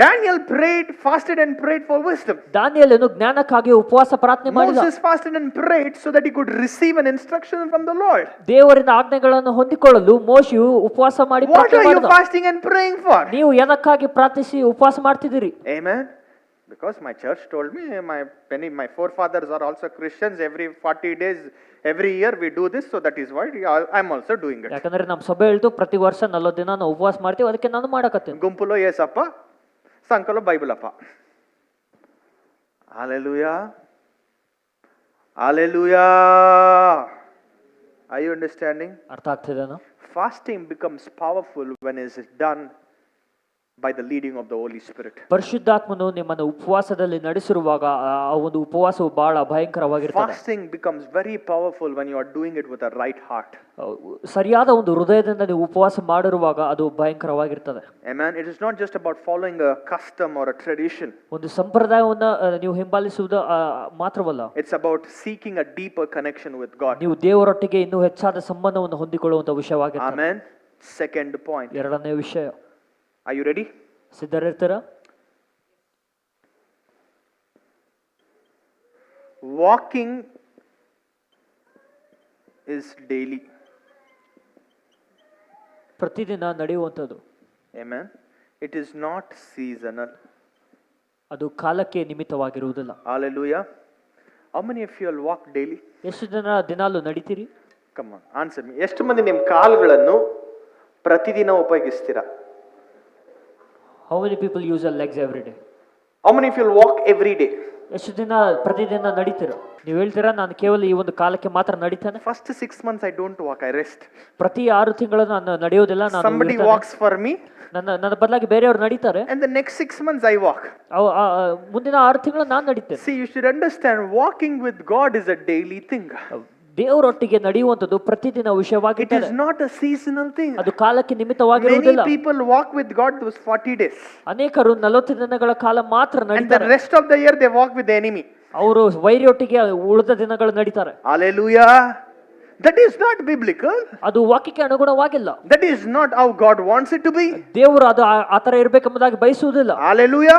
Daniel prayed, fasted and prayed for wisdom. ದಾನಿಯೇಲನು ಜ್ಞಾನಕ್ಕಾಗಿ ಉಪವಾಸ ಪ್ರಾರ್ಥನೆ ಮಾಡಿದ. Moses fasted and prayed so that he could receive an instruction from the Lord. ದೇವರಿಂದ ಆಜ್ಞೆಗಳನ್ನು ಹೊಂದಿಕೊಳ್ಳಲು ಮೋಶೆಯು ಉಪವಾಸ ಮಾಡಿ What ಪ್ರಾರ್ಥನೆ are you ಮಾಡಿದ. fasting and praying for? ನೀವು ಎದಕ್ಕಾಗಿ ಪ್ರಾರ್ಥಿಸಿ ಉಪವಾಸ ಮಾಡ್ತಿದ್ದೀರಿ? Amen. Because my church told me, my forefathers are also Christians. Every 40 days, every year we do this, so that is why I'm also doing it. ಯಾಕಂದ್ರೆ ನಮ್ಮ ಸಭೆ ಹೇಳ್ತು ಪ್ರತಿ ವರ್ಷ 40 ದಿನ ನಾವು ಉಪವಾಸ ಮಾಡ್ತೀವಿ, ಅದಕ್ಕೆ ನಾನು ಮಾಡಕತ್ತೀನಿ. ಗುಂಪುలో యేసప్ప, ಸಂಕలో ಬೈಬಲ್ ಅಪ್ಪ. Hallelujah. Hallelujah. Are you understanding? ಅರ್ಥ ಆಗ್ತಿದೆನಾ? Fasting becomes powerful when it is done by the leading of the Holy Spirit. ಪರಿಶುದ್ಧಾತ್ಮನು ನಿಮ್ಮನ್ನು ಉಪವಾಸದಲ್ಲಿ ನಡೆಸಿರುವಾಗ ಆ ಒಂದು ಉಪವಾಸವು ಬಹಳ ಭಯಂಕರವಾಗಿರುತ್ತದೆ. Fasting becomes very powerful when you are doing it with a right heart. ಸರಿಯಾದ ಒಂದು ಹೃದಯದಿಂದ ನೀವು ಉಪವಾಸ ಮಾಡಿರುವಾಗ ಅದು ಭಯಂಕರವಾಗಿರ್ತದೆ. Amen. It is not just about following a custom or a tradition. ಒಂದು ಸಂಪ್ರದಾಯವನ್ನ ನೀವು ಹಿಂಬಾಲಿಸುವುದು ಮಾತ್ರವಲ್ಲ. It's about seeking a deeper connection with God. ನೀವು ದೇವರೊಟ್ಟಿಗೆ ಇನ್ನೂ ಹೆಚ್ಚಾದ ಸಂಬಂಧವನ್ನು ಹೊಂದಿಕೊಳ್ಳುವಂತ ವಿಷಯವಾಗಿರ್ತದೆ. Amen. Second point. ಎರಡನೇ ವಿಷಯ. Are you ready? ಸಿದ್ಧರಿರ್ತೀರಾ? Walking is daily. ಪ್ರತಿದಿನ ನಡೆಯುವಂಥದ್ದು. Amen. It is not seasonal. ಅದು ಕಾಲಕ್ಕೆ ನಿಮಿತ್ತವಾಗಿರುವುದಿಲ್ಲ. Hallelujah. How many of you will walk daily? ಎಷ್ಟು ಜನ ದಿನಾಲು ನಡೀತೀರಿ? Come on, answer me. ಎಷ್ಟು ಮಂದಿ ನಿಮ್ಮ ಕಾಲುಗಳನ್ನು ಪ್ರತಿದಿನ ಉಪಯೋಗಿಸ್ತೀರಾ? How many people use their legs every day? How many of you will walk every day? ಎಷ್ಟು ದಿನ ಪ್ರತಿದಿನ ನಡೀತೀರಾ? ನೀವು ಹೇಳ್ತೀರಾ ನಾನು ಕೇವಲ ಈ ಒಂದು ಕಾಲಕ್ಕೆ ಮಾತ್ರ ನಡೀತಾನೆ. First 6 months I don't walk, I rest. ಪ್ರತಿ 6 ತಿಂಗಳು ನಾನು ನಡೆಯೋದಿಲ್ಲ, ನಾನು Somebody walks for me. ನನ್ನ ಬದಲಾಗಿ ಬೇರೆಯವರು ನಡೀತಾರೆ. And the next 6 months I walk. ಮುಂದಿನ 6 ತಿಂಗಳು ನಾನು ನಡೀತೇನೆ. See, you should understand, walking with God is a daily thing. ದೇವರೊಟ್ಟಿಗೆ ನಡೆಯುವಂತದ್ದು ಪ್ರತಿದಿನ It ವಿಷಯವಾಗಿದೆ. is not a seasonal thing. ಅದು ಕಾಲಕ್ಕೆ ನಿಮಿತ್ತವಾಗಿರುವುದಿಲ್ಲ. Many people walk with God those 40 days. ಅನೇಕರು 40 ದಿನಗಳ ಕಾಲ ಮಾತ್ರ And the ನಡೀತಾರೆ. rest of the year they walk with the enemy. ಅವರು ವೈರಿಯೊಟ್ಟಿಗೆ ಉಳಿದ ದಿನಗಳು ನಡೀತಾರೆ. Hallelujah. That is not biblical. ಅದು ವಾಕ್ಯಕ್ಕೆ ಅನುಗುಣವಾಗಿಲ್ಲ. That is not how God wants it to be. ದೇವರು ಅದು ಆತರ ಇರಬೇಕೆಂಬುದಾಗಿ ಬಯಸುವುದಿಲ್ಲ. Hallelujah.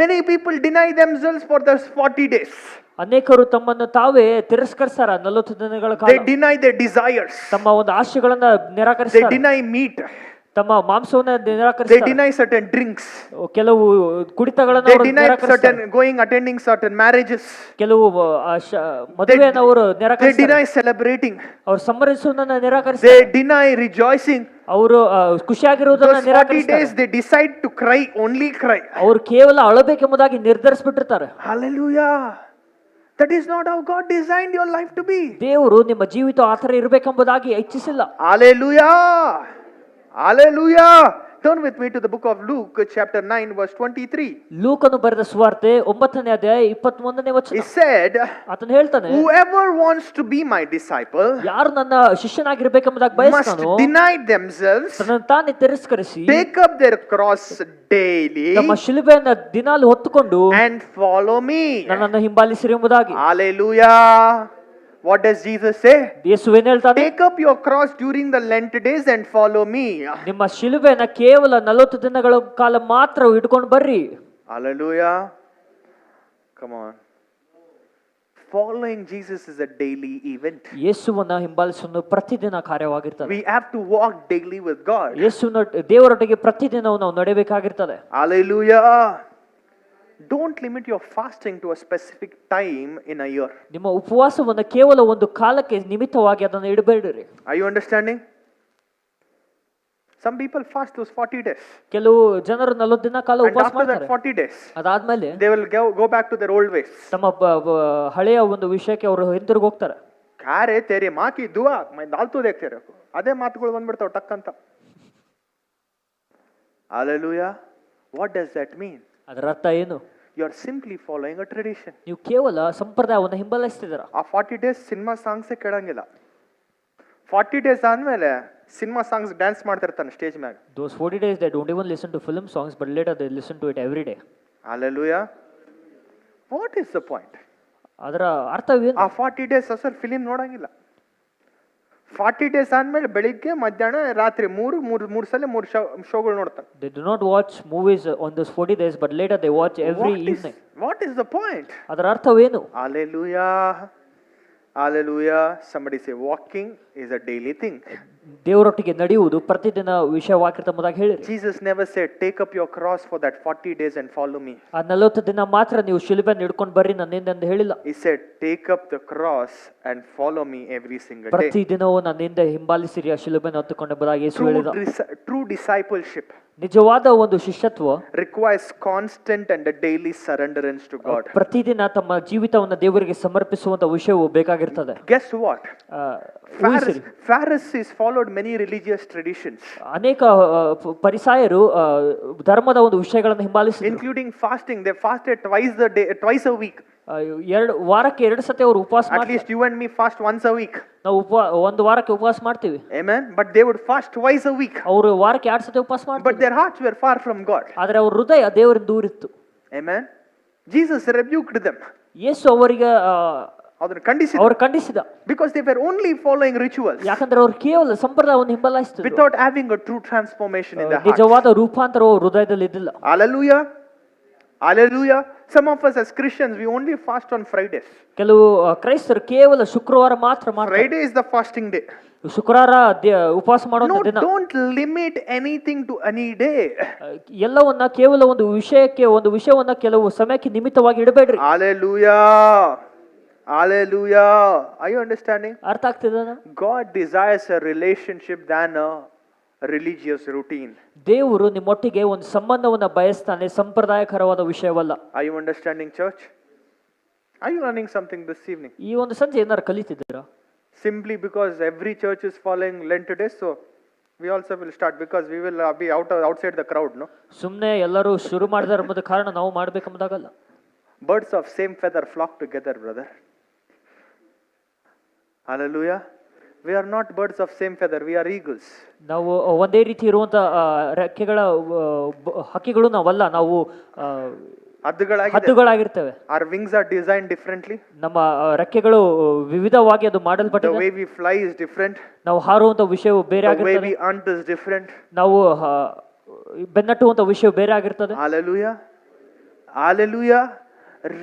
Many people deny themselves for those 40 days. ಅನೇಕರು ತಮ್ಮನ್ನು ತಾವೇ ತಿರಸ್ಕರಿಸ್ತಾರ 40 ದಿನಗಳ ಕಾಲ. They deny their desires. ತಮ್ಮ ಒಂದು ಆಶೆಗಳನ್ನ They ನಿರಾಕರಿಸ್ತಾರೆ. deny meat. ತಮ್ಮ ಮಾಂಸವನ್ನ They ನಿರಾಕರಿಸ್ತಾರೆ. deny certain drinks. ಕೆಲವು ಕುಡಿತಗಳನ್ನ They ಅವರು deny ನಿರಾಕರಿಸ್ತಾರೆ. attending certain marriages. ಕೆಲವು ಮದುವೆಯನ್ನು ಅವರು They ನಿರಾಕರಿಸ್ತಾರೆ. deny celebrating. ಅವರು ಸಂಭ್ರಮಿಸುವುದನ್ನ ನಿರಾಕರಿಸ್ತಾರೆ. They deny rejoicing. ಅವರು ಖುಷಿಯಾಗಿರುವುದನ್ನ Those 40 days ನಿರಾಕರಿಸ್ತಾರೆ. they decide to cry, only cry. ಅವರು ಕೇವಲ ಅಳಬೇಕೆಂಬುದಾಗಿ ನಿರ್ಧರಿಸ್ಬಿಟ್ಟಿರ್ತಾರೆ. Hallelujah. That is not how God designed your life to be. ದೇವರು ನಿಮ್ಮ ಜೀವಿತ ಆತರ ಇರಬೇಕೆಂಬುದಾಗಿ ಇಚ್ಛಿಸಿಲ್ಲ. Hallelujah. Hallelujah. Turn with me to the book of Luke, chapter 9, verse 23. ಲೂಕನು ಬರೆದ ಸುವಾರ್ತೆ 9ನೇ ಅಧ್ಯಾಯ 21ನೇ ವಚನ. He said, ಆತನು ಹೇಳ್ತಾನೆ, whoever wants to be my disciple ಯಾರು ನನ್ನ ಶಿಷ್ಯನಾಗಿರ್ಬೇಕೆಂಬುದಾಗಿ must ಬಯಸ್ತಾನೋ deny themselves, ತನ್ನನ್ನು ತಾನೇ ತಿರಸ್ಕರಿಸಿ take up their cross daily, ತಮ್ಮ ಶಿಲುಬೆಯನ್ನು ದಿನಾಲು ಹೊತ್ತುಕೊಂಡು and follow me. ನನ್ನನ್ನು ಹಿಂಬಾಲಿಸಿರಿ ಎಂಬುದಾಗಿ. Hallelujah. What does Jesus say? ಯೇಸು ಏನ್ ಹೇಳ್ತಾನೆ? Take up your cross during the Lent days and follow me. ನಿಮ್ಮ ಶಿಲುಬೆಯನ್ನ ಕೇವಲ 40 ದಿನಗಳ ಕಾಲ ಮಾತ್ರ ಹಿಡ್ಕೊಂಡು ಬರ್ರಿ. Hallelujah. Come on. Following Jesus is a daily event. ಯೇಸುವನ್ನ ಹಿಂಬಾಲಿಸುವುದು ಪ್ರತಿದಿನ ಕಾರ್ಯವಾಗಿರ್ತದೆ. We have to walk daily with God. ಯೇಸುವಿನ ದೇವರೊಟ್ಟಿಗೆ ಪ್ರತಿದಿನವೂ ನಾವು ನಡೆಯಬೇಕಾಗಿರ್ತದೆ. Hallelujah. Don't limit your fasting to a specific time in a year. ನಿಮ್ಮ ಉಪವಾಸವನ್ನು ಕೇವಲ ಒಂದು ಕಾಲಕ್ಕೆ ನಿಮಿತ್ತವಾಗಿ ಅದನ್ನು ಇಡಬೇಡಿರಿ. Are you understanding? Some people fast those 40 days. ಕೆಲವು ಜನರು 40 ದಿನ ಕಾಲ And ಉಪವಾಸ after that ಮಾಡ್ತಾರೆ. 40 days, ಅದಾದ್ಮೇಲೆ they will go back to their old ways. ತಮ್ಮ ಹಳೆಯ ಒಂದು ವಿಷಯಕ್ಕೆ ಅವರು ಹಿಂತಿರುಗಿ ಹೋಗ್ತಾರೆ. ಕಾರೆ ತೇರಿ ಮಾಕಿ ದುವಾ ಮೈ ದಾಲ್ತು ದೇಖ್ತಾರೆ. ಅದೇ ಮಾತುಗಳು ಬಂದ್ಬಿಡ್ತಾವ ಟಕ್ ಅಂತ. Hallelujah. What does that mean? ಅದರ ಅರ್ಥ ಏನು? You are simply following a tradition. ನೀವು ಕೇವಲ ಸಂಪ್ರದಾಯವನ್ನು ಹಿಂಬಾಲಿಸ್ತಿದ್ದೀರಾ. ಆ 40 days ಸಿನಿಮಾ ಸಾಂಗ್ಸೇ ಕೇಳಂಗಿಲ್ಲ. 40 days ಆದ್ಮೇಲೆ ಸಿನಿಮಾ ಸಾಂಗ್ಸ್ ಡ್ಯಾನ್ಸ್ ಮಾಡ್ತಿರ್ತಾನೆ ಸ್ಟೇಜ್ ಮ್ಯಾಗ. Those 40 days they don't even listen to film songs, but later they listen to it every day. Hallelujah. What is the point? ಅದರ ಅರ್ಥವೇನು? ಆ 40 days ಅಸಲ್ film ನೋಡಂಗಿಲ್ಲ. 40 days ಆದ್ಮೇಲೆ ಬೆಳಿಗ್ಗೆ ಮಧ್ಯಾಹ್ನ ರಾತ್ರಿ ಮೂರು ಸಲ ಮೂರು ಶೋಗಳು ನೋಡ್ತಾರೆ. They do not watch movies on those 40 days, but later they watch every evening. What is the point? ಅದರ ಅರ್ಥವೇನು? Hallelujah. Hallelujah. Somebody say walking is a daily thing. ದೇವರೊಟ್ಟಿಗೆ ನಡೆಯುವುದು ಪ್ರತಿದಿನ ವಿಷಯವಾಗಿರ್ತಂಬುದಾಗಿ ಹೇಳಿರಿ. Jesus never said take up your cross for that 40 days and follow me. ಆ 40 ದಿನ ಮಾತ್ರ ನೀವು ಶಿಲುಬೆಯನ್ನು ಹಿಡ್ಕೊಂಡು ಬರ್ರಿ ನನ್ನಿಂದ ಅಂತ ಹೇಳಿಲ್ಲ. He said take up the cross and follow me every single day. ಪ್ರತಿದಿನವೂ ನನ್ನಿಂದ ಹಿಂಬಾಲಿಸಿರಿ ಆ ಶಿಲುಬೆಯನ್ನು ಹೊತ್ತುಕೊಂಡಂಬುದಾಗಿ ಯೇಸು ಹೇಳಿದ. True discipleship ನಿಜವಾದ ಒಂದು ಶಿಷ್ಯತ್ವ requires constant and a daily surrenderance to God. ಪ್ರತಿದಿನ ತಮ್ಮ ಜೀವಿತವನ್ನು ದೇವರಿಗೆ ಸಮರ್ಪಿಸುವಂತ ವಿಷಯವು ಬೇಕಾಗಿರ್ತದೆ. Guess what? Pharisees followed many religious traditions, ಅನೇಕ ಪರಿಸಾಯರು ಧರ್ಮದ ಒಂದು ವಿಷಯಗಳನ್ನು ಹಿಂಬಾಲಿಸಿದರು, including fasting. They fasted twice a week. ವಾರಕ್ಕೆ 2 ಸತಿ ಅವರು ಉಪವಾಸ At least you and me fast once a week. ನಾವು ಒಂದು ವಾರಕ್ಕೆ ಉಪವಾಸ ಮಾಡ್ತೀವಿ. Amen. But they would fast twice a week. ಅವರು ವಾರಕ್ಕೆ 2 ಸತಿ ಉಪವಾಸ ಮಾಡ್ತಾರೆ. But their hearts were far from God. ಆದರೆ ಅವರ ಹೃದಯ ದೇವರಿಂದ ದೂರಿತ್ತು. Amen. Jesus rebuked them. ಯೇಸು ಅವರಿಗೆ ಅವರು ಖಂಡಿಸಿದ. Because they were only following rituals. ಯಾಕಂದ್ರೆ ಅವರು ಕೇವಲ ಸಂಪ್ರದಾಯವನ್ನು ಹಿಂಬಾಲಿಸಿದರು. Without having a true transformation in their heart. ನಿಜವಾದ ರೂಪಾಂತರವು ಹೃದಯದಲ್ಲಿ ಇದ್ದಿಲ್ಲ. Hallelujah. Hallelujah. Some of us as Christians we only fast on Fridays. ಕೆಲವು ಕ್ರೈಸ್ತರು ಕೇವಲ ಶುಕ್ರವಾರ ಮಾತ್ರ ಮಾಡ್ತಾರೆ. Friday is the fasting day. ಶುಕ್ರವಾರ ಉಪವಾಸ ಮಾಡುವ ದಿನ. Don't limit anything to any day. ಎಲ್ಲವನ್ನ ಕೇವಲ ಒಂದು ವಿಷಯವನ್ನ ಕೆಲವು ಸಮಯಕ್ಕೆ ನಿಮಿತ್ತವಾಗಿ ಇಡಬೇಡ್ರಿ. Hallelujah. Hallelujah. Are you understanding? ಅರ್ಥ ಆಗ್ತಿದೆನಾ? God desires a relationship than a religious routine. ದೇವರು ನಿಮ್ಮೊಟ್ಟಿಗೆ ಒಂದು ಸಂಬಂಧವನ್ನ ಬಯಸ್ತಾನೆ, ಸಂಪ್ರದಾಯಕರವಾದ ವಿಷಯವಲ್ಲ. Are you understanding, church? Are you learning something this evening? ಈ ಒಂದು ಸಂಜೆ ಏನಾದ್ರು ಕಲಿತಿದ್ದೀರಾ? Simply because every church is following Lent today, so we also will start because we will be outside the crowd, no? ಸುಮ್ಮನೆ ಎಲ್ಲರೂ ಶುರು ಮಾಡಿದಾರೆ ಎಂಬುದ ಕಾರಣ ನಾವು ಮಾಡಬೇಕೆಂಬುದಾಗಲ್ಲ. Birds of same feather flock together, brother. Hallelujah. We are not birds of same feather, we are eagles. ನಾವು ಒಂದೇ ರೀತಿ ಇರುವಂತ ರೆಕ್ಕೆಗಳ ಹಕ್ಕಿಗಳು ನಾವಲ್ಲ, ನಾವು ಹದ್ದುಗಳಾಗಿರ್ತೇವೆ. Our wings are designed differently. ನಮ್ಮ ರೆಕ್ಕೆಗಳು ವಿವಿಧವಾಗಿ ಅದು ಮಾಡಲ್ಪಟ್ಟಿದೆ. The way we fly is different. ನಾವು ಹಾರುವಂತ ವಿಷಯವು ಬೇರೆ ಆಗಿರ್ತದೆ. The way we hunt is different. ನಾವು ಬೆನ್ನಟ್ಟುವಂತ ವಿಷಯ ಬೇರೆ ಆಗಿರ್ತದೆ. Hallelujah. Hallelujah.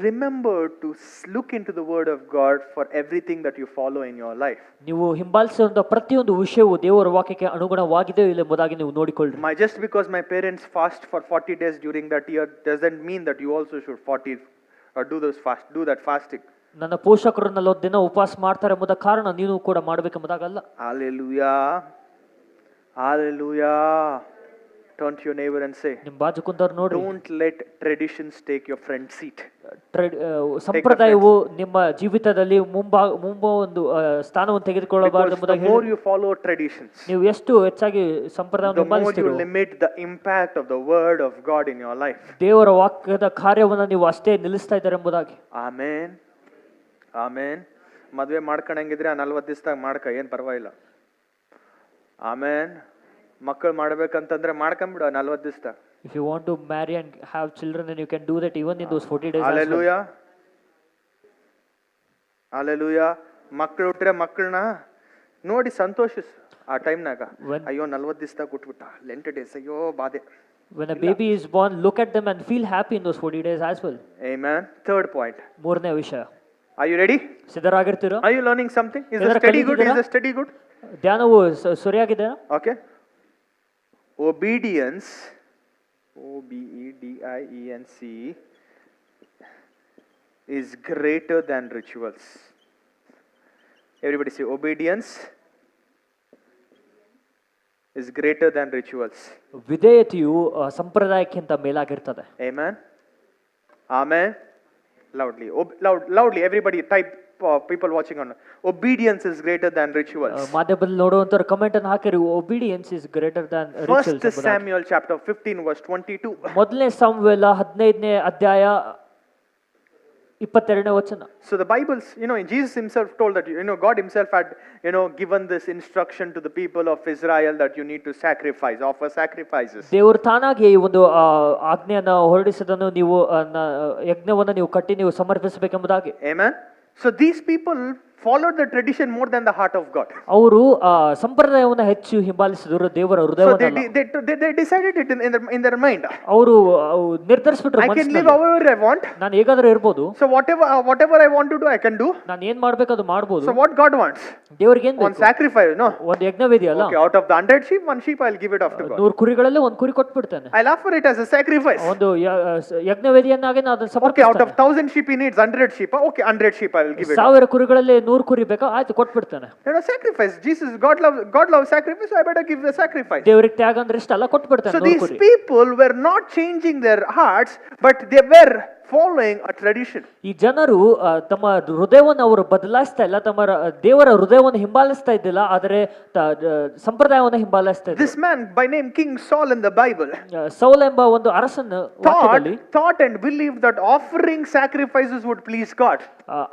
Remember to look into the word of God for everything that you follow in your life. ನೀವು ಹಿಂಬಾಲಿಸುವಂತ ಪ್ರತಿಯೊಂದು ವಿಷಯವು ದೇವರ ವಾಕ್ಯಕ್ಕೆ ಅನುಗುಣವಾಗಿದೆಯೋ ಇಲ್ಲ ಎಂಬುದಾಗಿ ನೀವು ನೋಡಿಕೊಳ್ಳಿ. Just because my parents fast for 40 days during that year doesn't mean that you also should 40 or do that fasting. ನನ್ನ ಪೋಷಕರು 40 ದಿನ ಉಪವಾಸ ಮಾಡ್ತಾರೆ ಎಂಬುದ ಕಾರಣ ನೀನು ಕೂಡ ಮಾಡಬೇಕೆಂಬುದಾಗಲ್ಲ. Hallelujah. Hallelujah. Turn to your neighbor and say, ನಿಮ್ಮ ಬಾಜು ಕುಂತವರು ನೋಡಿ, don't let traditions take your front seat. ಸಂಪ್ರದಾಯವು ನಿಮ್ಮ ಜೀವಿತದಲ್ಲಿ ಒಂದು ಸ್ಥಾನವನ್ನು ತೆಗೆದುಕೊಳ್ಳಬಾರದು ಎಂಬುದಾಗಿ ಹೇಳಿ. The more you follow traditions, ನೀವು ಎಷ್ಟು ಹೆಚ್ಚಾಗಿ ಸಂಪ್ರದಾಯವನ್ನು ಹಿಂಬಾಲಿಸ್ತೀರೋ, the more you limit the impact of the word of God in your life. ದೇವರ ವಾಕ್ಯದ ಕಾರ್ಯವನ್ನು ನೀವು ಅಷ್ಟೇ ನಿಲ್ಲಿಸ್ತಾ ಇದ್ದಾರೆ ಎಂಬುದಾಗಿ. ಆಮೆನ್. ಆಮೆನ್. ಮದುವೆ ಮಾಡ್ಕೊಂಡಂಗಿದ್ರೆ 40 ದಿವಸದಾಗ ಮಾಡ್ಕ, ಏನ್ ಪರವಾಗಿಲ್ಲ. ಆಮೆನ್. ಮಕ್ಕಳು ಮಾಡ್ಬೇಕಂತಂದ್ರೆ ಮಾಡ್ಕೊಂಬಿಡು 40 ದಿವಸದಾಗ. If you want to marry and have children, then you can do that even in those 40 days. Hallelujah. Hallelujah. ಮಕ್ಕಳು ಹುಟ್ರೆ ಮಕ್ಕಳನ್ನ ನೋಡಿ ಸಂತೋಷಿಸು ಆ ಟೈಮ್ನಾಗ. ಅಯ್ಯೋ 40 ದಿವಸದಾಗ ಹುಟ್ಬಿಟ್ಟ, ಲೆಂಟ್ ಡೇಸ್, ಅಯ್ಯೋ ಬಾಧೆ. When a baby is born, look at them and feel happy in those 40 days as well. Amen. Third point. ಮೂರನೇ ವಿಷಯ. Are you ready? ಸಿದ್ಧರಾಗಿರ್ತೀರಾ? Are you learning something? Is the study good? Is the study good? ಧ್ಯಾನವು ಸರಿಯಾಗಿದೆಯಾ? Okay. Obedience, OBEDIENC, is greater than rituals. Everybody say obedience is greater than rituals. ವಿಧೇಯತೆಯು ಸಂಪ್ರದಾಯಕ್ಕಿಂತ ಮೇಲಾಗಿರ್ತದೆ. Amen. Amen. Loudly. Loudly. Everybody type. People watching on obedience is greater than rituals. ಮಾಧ್ಯಮದಲ್ಲಿ ನೋಡುವಂತರು comment ಅನ್ನು ಹಾಕಿರಿ, obedience is greater than rituals. First Samuel chapter 15 verse 22. ಮೊದಲನೇ ಸಮುವೇಲ 15ನೇ ಅಧ್ಯಾಯ 22ನೇ ವಚನ. So the Bible's, Jesus himself told that, God himself had, given this instruction to the people of Israel that you need to offer sacrifices. ದೇವರು ತಾನಾಗಿ ಈ ಒಂದು ಆಜ್ಞೆಯನ್ನು ಹೊರಡಿಸಿದನು, ನೀವು ಯಜ್ಞವನ್ನು ನೀವು ಕಟ್ಟಿ ನೀವು ಸಮರ್ಪಿಸಬೇಕೆಂಬುದಾಗಿ. Amen. So these people followed the tradition more than the heart of God. ಅವರು ಸಂಪ್ರದಾಯವನ್ನು ಹೆಚ್ಚು ಹಿಂಬಾಲಿಸಿದರು, ದೇವರ So ಹೃದಯವನ್ನಲ್ಲ. they decided it in their mind. ಅವರು ನಿರ್ಧರಿಸ್ಬಿಟ್ರು, I can live however I want. ನಾನು ಹೇಗಾದ್ರೂ ಇರ್ಬೋದು, So whatever I want to do, I can do. ನಾನು ಏನ್ ಮಾಡ್ಬೇಕು ಅದು ಮಾಡ್ಬೋದು. So what God wants? ದೇವ್ರಿಗೆ ಏನ್ One ಬೇಕು? sacrifice, no? ಒಂದು ಯಜ್ಞವೇದಿಯಲ್ಲ. Okay, out of the 100 sheep, one sheep I'll give it off to God. 100 ಕುರಿಗಳಲ್ಲಿ ಒಂದು ಕುರಿ ಕೊಟ್ಬಿಡ್ತಾನೆ. I'll offer it as a sacrifice. ಒಂದು ಯಜ್ಞವೇದಿಯನ್ನಾಗಿ ನಾನು ಅದನ್ನ Okay, out of ಸಮರ್ಪಿಸ್ತಾನೆ. 1000 sheep he needs 100 sheep. Okay, 100 sheep I will give it. 1000 ಕುರಿಗಳಲ್ಲಿ 100 ಕುರಿ ಬೇಕಾ, ಆಯ್ತು ಕೊಟ್ಬಿಡ್ತಾನೆ. Sacrifice. Jesus, God loves sacrifice, so I better give the sacrifice. ದೇವರಿಗೆ ತ್ಯಾಗ ಅಂದ್ರೆ ಇಷ್ಟ ಅಲ್ಲ, ಕೊಟ್ಬಿಡ್ತಾನೆ So 100 these ಕುರಿ. people were not changing their hearts, but they were following a tradition. ಈ ಜನರು ತಮ್ಮ ಹೃದಯವನ್ನು ಅವರು ಬದಲಾಯಿಸ್ತಾ ಇಲ್ಲ, ತಮ್ಮ ದೇವರ ಹೃದಯವನ್ನು ಹಿಂಬಾಲಿಸ್ತಾ ಇದ್ದಿಲ್ಲ, ಆದರೆ ಸಂಪ್ರದಾಯವನ್ನು ಹಿಂಬಾಲಿಸ್ತಾ ಇದ್ರು. This man by name King Saul in the Bible ಸೌಲ ಎಂಬ ಒಂದು ಅರಸನ ವಾಕ್ಯದಲ್ಲಿ thought and believed that offering sacrifices would please God.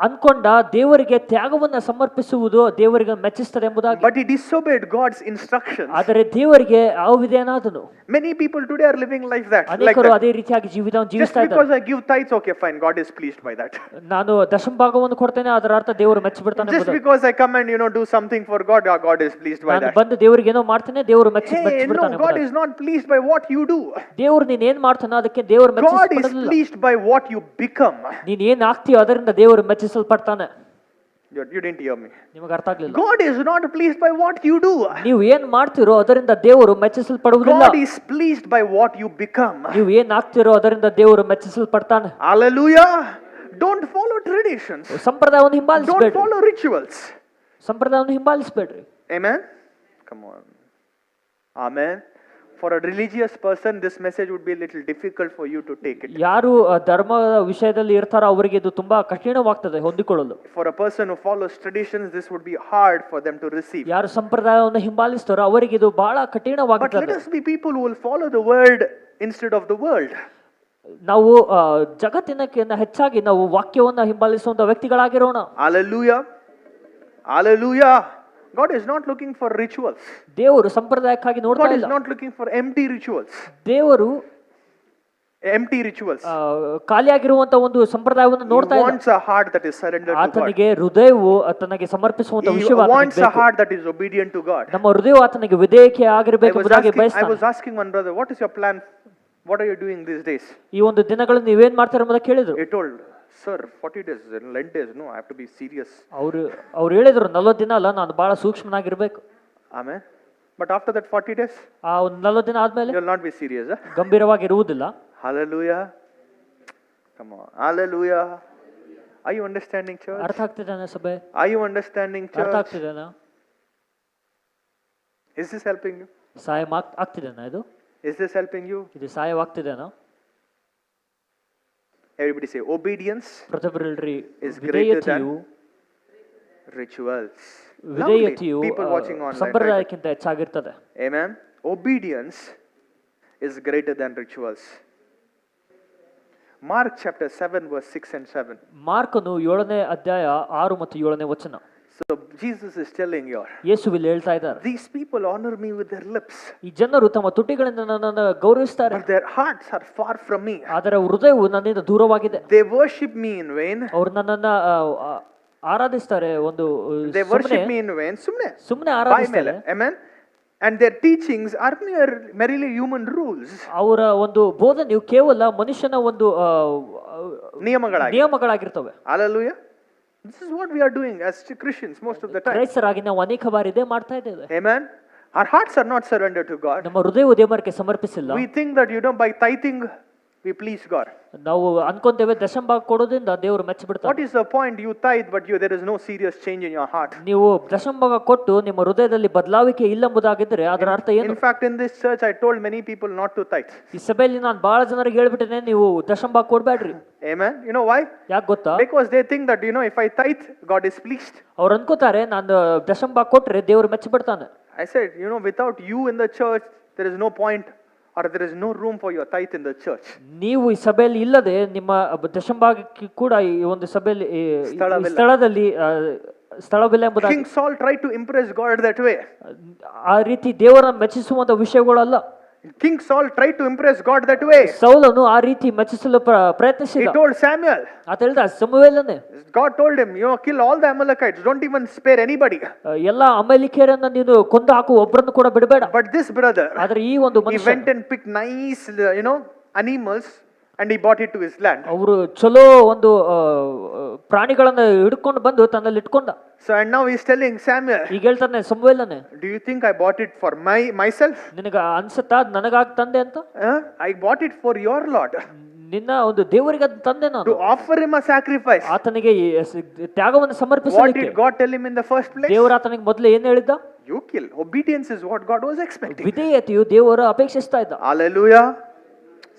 ಅನ್ಕೊಂಡ ದೇವರಿಗೆ ತ್ಯಾಗವನ್ನ ಸಮರ್ಪಿಸುವುದು ದೇವರಿಗೆ ಮೆಚ್ಚಿಸ್ತದೆ ಎಂಬುದಾಗಿ. But he disobeyed God's instructions. ಆದರೆ ದೇವರಿಗೆ ಅವಿಧೇಯನಾದನು. Many people today are living like that. ಅನೇಕರು ಅದೇ ರೀತಿಯಾಗಿ ಜೀವಿತವನ್ನು Just ಜೀವಿಸ್ತಾ ಇದ್ದಾರೆ. because I give tithes, okay, fine, God is pleased by that. ನಾನು ದಶಮ ಭಾಗವನ್ನು ಕೊಡ್ತೇನೆ, ಅದರ ಅರ್ಥ ದೇವರು ಮೆಚ್ಚಿಬಿಡ್ತಾನೆ Just ಎಂಬುದಾಗಿ. because I come and do something for God, God is pleased by ನಾನು that. ಬಂದು ದೇವರಿಗೆ ಏನೋ ಮಾಡ್ತೇನೆ, ದೇವರು Hey, no, ಮೆಚ್ಚಿಬಿಡ್ತಾನೆ God ಎಂಬುದಾಗಿ. is not pleased by what you do. ದೇವರು ನೀನ್ ಏನ್ ಮಾಡ್ತಾನೋ ಅದಕ್ಕೆ ದೇವರು God is ಮೆಚ್ಚಿಸಲ್ಪಡಲಿಲ್ಲ. pleased by what you become. ನೀನ್ ಏನ್ ಆಗ್ತೀಯೋ ಅದರಿಂದ ದೇವರು ಮೆಚ್ಚಿಸಲ್ಪಡ್ತಾನೆ. You didn't hear me. ನಿಮಗೆ ಅರ್ಥ ಆಗ್ಲಿಲ್ಲ. God is not pleased by what you do. ನೀವು ಏನ್ ಮಾಡ್ತಿರೋ ಅದರಿಂದ ದೇವರು ಮೆಚ್ಚಿಸಲ್ಪಡುವುದಿಲ್ಲ. God is pleased by what you become. ನೀವು ಏನ್ ಆಗ್ತಿರೋ ಅದರಿಂದ ದೇವರು ಮೆಚ್ಚಿಸಲ್ಪಡ್ತಾನೆ. Hallelujah. Don't follow traditions. ಸಂಪ್ರದಾಯವನ್ನು Don't ಹಿಂಬಾಲಿಸಬೇಡ್ರಿ. follow rituals. ಸಂಪ್ರದಾಯವನ್ನು ಹಿಂಬಾಲಿಸಬೇಡ್ರಿ. Amen. Come on. Amen. For a religious person, this message would be a little difficult for you to take it. ಯಾರು ಧರ್ಮದ ವಿಷಯದಲ್ಲಿ ಇರ್ತಾರೋ ಅವರಿಗೆ ಇದು ತುಂಬಾ ಕಠಿಣವಾಗ್ತದೆ ಹೊಂದಿಕೊಳ್ಳಲು. For a person who follows traditions, this would be hard for them to receive. ಯಾರು ಸಂಪ್ರದಾಯವನ್ನು ಹಿಂಬಾಲಿಸ್ತಾರೋ ಅವರಿಗೆ ಇದು ಬಹಳ But let ಕಠಿಣವಾಗುತ್ತದೆ. us be people who will follow the word instead of the world. ನಾವು ಜಗತ್ತಿನಕ್ಕಿಂತ ಹೆಚ್ಚಾಗಿ ನಾವು ವಾಕ್ಯವನ್ನ ಹಿಂಬಾಲಿಸುವಂತ ವ್ಯಕ್ತಿಗಳಾಗಿರೋಣ. Hallelujah. Hallelujah. God is not looking for rituals. ದೇವರು ಸಂಪ್ರದಾಯಕ್ಕಾಗಿ ನೋಡ್ತಾ God is ಇಲ್ಲ. not looking for empty rituals. ದೇವರು Empty rituals. ಖಾಲಿಯಾಗಿರುವಂತ ಒಂದು ಸಂಪ್ರದಾಯವನ್ನು He ನೋಡ್ತಾ ಇಲ್ಲ. wants a heart that is surrendered to God. ಆತನಿಗೆ ಹೃದಯವು ತನಗೆ ಸಮರ್ಪಿಸುವಂತ He ವಿಷಯ wants a heart that is obedient to God. ನಮ್ಮ ಹೃದಯವು ಆತನಿಗೆ ವಿಧೇಯಕ್ಕೆ ಆಗಿರಬೇಕು ಎಂಬುದಾಗಿ I ಬಯಸ್ತಾನೆ. was asking one brother, what is your plan? What are you doing these days? ಈ ಒಂದು ದಿನಗಳಲ್ಲಿ ನೀವೇನ್ ಮಾಡ್ತಾರೆ ಎಂಬುದನ್ನು ಕೇಳಿದ್ರು. He told, sir, 40 days, Lent days, no, I have to be serious. ಅವ್ರು ಹೇಳಿದ್ರು 40 ದಿನ ಅಲ್ಲ, ನಾನು ಬಹಳ ಸೂಕ್ಷ್ಮನಾಗಿರ್ಬೇಕು. Amen. But after that 40 days, ಆ ಒಂದು 40 ದಿನ ಆದ್ಮೇಲೆ you will not be serious. Huh? ಗಂಭೀರವಾಗಿರುವುದಿಲ್ಲ. Hallelujah. Come on. Hallelujah. Are you understanding, church? ಅರ್ಥ ಆಗ್ತಿದೇನಾ ಸಭೆ? Are you understanding, ಅರ್ಥ church? ಆಗ್ತಿದೇನಾ? Is this helping you? ಸಹಾಯ ಆಗ್ತಿದೇನಾ ಇದು? Is this helping you? ಇದು ಸಹಾಯವಾಗ್ತಿದೇನಾ? Everybody say, obedience ಪ್ರತಿಯೊಬ್ಬರು ಹೇಳ್ರಿ, is greater than ವಿಧೇಯತೆಯು rituals. ವಿಧೇಯತೆಯು Lovely. People watching online. Right? ಸಂಪ್ರದಾಯಕ್ಕಿಂತ ಹೆಚ್ಚಾಗಿರ್ತದೆ. Amen. Obedience is greater than rituals. Mark chapter 7 verse 6 and 7. ಮಾರ್ಕನು 7ನೇ ಅಧ್ಯಾಯ 6 ಮತ್ತು 7ನೇ ವಚನ. So Jesus is telling you, ಯೇಸುವಿಲ್ಲಿ ಹೇಳ್ತಾ ಇದ್ದಾರೆ, these people honor me with their lips, ಈ ಜನರು ತಮ್ಮ ತುಟಿಗಳಿಂದ ನನ್ನನ್ನು ಗೌರವಿಸ್ತಾರೆ, but their hearts are far from me. ಆದರೆ ಹೃದಯವು ನನ್ನಿಂದ ದೂರವಾಗಿದೆ. They worship me in vain. ಅವರು ನನ್ನನ್ನ ಆರಾಧಿಸ್ತಾರೆ, ಒಂದು They worship me in vain. ಸುಮ್ಮನೆ ಆರಾಧಿಸ್ತಾರೆ. Amen. And their teachings are merely human rules. ಅವರ ಒಂದು ಬೋಧನೆಯು ಕೇವಲ ಮನುಷ್ಯನ ಒಂದು ನಿಯಮಗಳಾಗಿರ್ತವೆ. Hallelujah. This is what we are doing as Christians most of the time. ಕ್ರೈಸ್ತರಾಗಿ ನಾವು ಅನೇಕ ಬಾರಿ ಇದೇ ಮಾಡ್ತಾ ಇದ್ದೇವೆ. Amen. Our hearts are not surrendered to God. ನಮ್ಮ ಹೃದಯವು ದೇವರಿಗೆ ಸಮರ್ಪಿಸಿಲ್ಲ. We think that by tithing we please God. ನಾವು ಅನ್ಕೊಂತೇವೆ ದಶಂಭಾಗ ಕೊಡೋದ್ರಿಂದ ದೇವರು ಮೆಚ್ಚಿಬಿಡ್ತಾರೆ. What is the point? You tithe, but there is no serious change in your heart. ನೀವು ದಶಂಭಾಗ ಕೊಟ್ಟು ನಿಮ್ಮ ಹೃದಯದಲ್ಲಿ ಬದಲಾವಣೆ ಇಲ್ಲಂಬುದಾಗಿದ್ದರೆ ಅದರ ಅರ್ಥ ಏನು? In fact, in this church, I told many people not to tithe. ಈ ಸಭೆಯಲ್ಲಿ ನಾನು ಬಹಳ ಜನರಿಗೆ ಹೇಳ್ಬಿಟ್ಟೇನೆ, ನೀವು ದಶಂಭಾಗ ಕೊಡ್ಬೇಡ್ರಿ. Amen. You know why? ಯಾಕೆ ಗೊತ್ತಾ? Because they think that if I tithe, God is pleased. ಅವ್ರು ಅನ್ಕೋತಾರೆ, ನಾನು ದಶಂಭಾಗ ಕೊಟ್ರೆ ದೇವರು ಮೆಚ್ಚಿಬಿಡ್ತಾನೆ. I said, without you in the church, there is no point. Or there is no room for your tithe in the church. ನೀವು ಈ ಸಭೆಯಲ್ಲಿ ಇಲ್ಲದೆ ನಿಮ್ಮ ದಶಂಭಾಗಕ್ಕೆ ಕೂಡ ಈ ಒಂದು ಸಭೆಯಲ್ಲಿ ಸ್ಥಳದಲ್ಲಿ ಸ್ಥಳವಿಲ್ಲ ಎಂಬುದಾಗಿ. King Saul tried to impress God that way. ಆ ರೀತಿ ದೇವರನ್ನು ಮೆಚ್ಚಿಸುವಂತ ವಿಷಯಗಳಲ್ಲ. King Saul tried to impress God that way. ಸೌಲನು ಆ ರೀತಿ ಮೆಚ್ಚಿಸಲು He ಪ್ರಯತ್ನಿಸಿದ. told Samuel, ಆತ ಹೇಳ್ದ ಸಮುವೇಲನೇ, God told him, kill all the Amalekites, don't even spare anybody. ಎಲ್ಲ ಅಮಲೇಕ್ಯರನ್ನ ನೀನು ಕೊಂದು ಹಾಕು, ಒಬ್ಬರನ್ನು ಕೂಡ ಬಿಡಬೇಡ. But this brother, ಆದ್ರೆ ಈ ಒಂದು he ಮನುಷ್ಯ went and picked nice, animals and he brought it to his land. ಅವರು ಚಲೋ ಒಂದು ಪ್ರಾಣಿಗಳನ್ನ ಹಿಡ್ಕೊಂಡು ಬಂದು ತನ್ನಲ್ಲಿ ಇಟ್ಕೊಂಡ. So and now he's telling Samuel, ಈಗ ಹೇಳ್ತಾನೆ ಸಮುವೇಲನೇ, do you think I bought it for myself? ನಿನಗ ಅನ್ಸುತ್ತಾ ನನಗಾಗಿ ತಂದೆ ಅಂತ? I bought it for your Lord. ನಿನ್ನ ಒಂದು ದೇವರಿಗೆ ಅದು ತಂದೆ ನಾನು, To offer him a sacrifice. ಆತನಿಗೆ ತ್ಯಾಗವನ್ನು What ಸಮರ್ಪಿಸಲಿಕ್ಕೆ. did God tell him in the first place? ದೇವರು ಆತನಿಗೆ ಮೊದಲು ಏನ್ ಹೇಳಿದ್ದ? You kill. Obedience is what God was expecting. ವಿಧೇಯತೆಯು ದೇವರು ಅಪೇಕ್ಷಿಸ್ತಾ ಇದ್ದ. Hallelujah.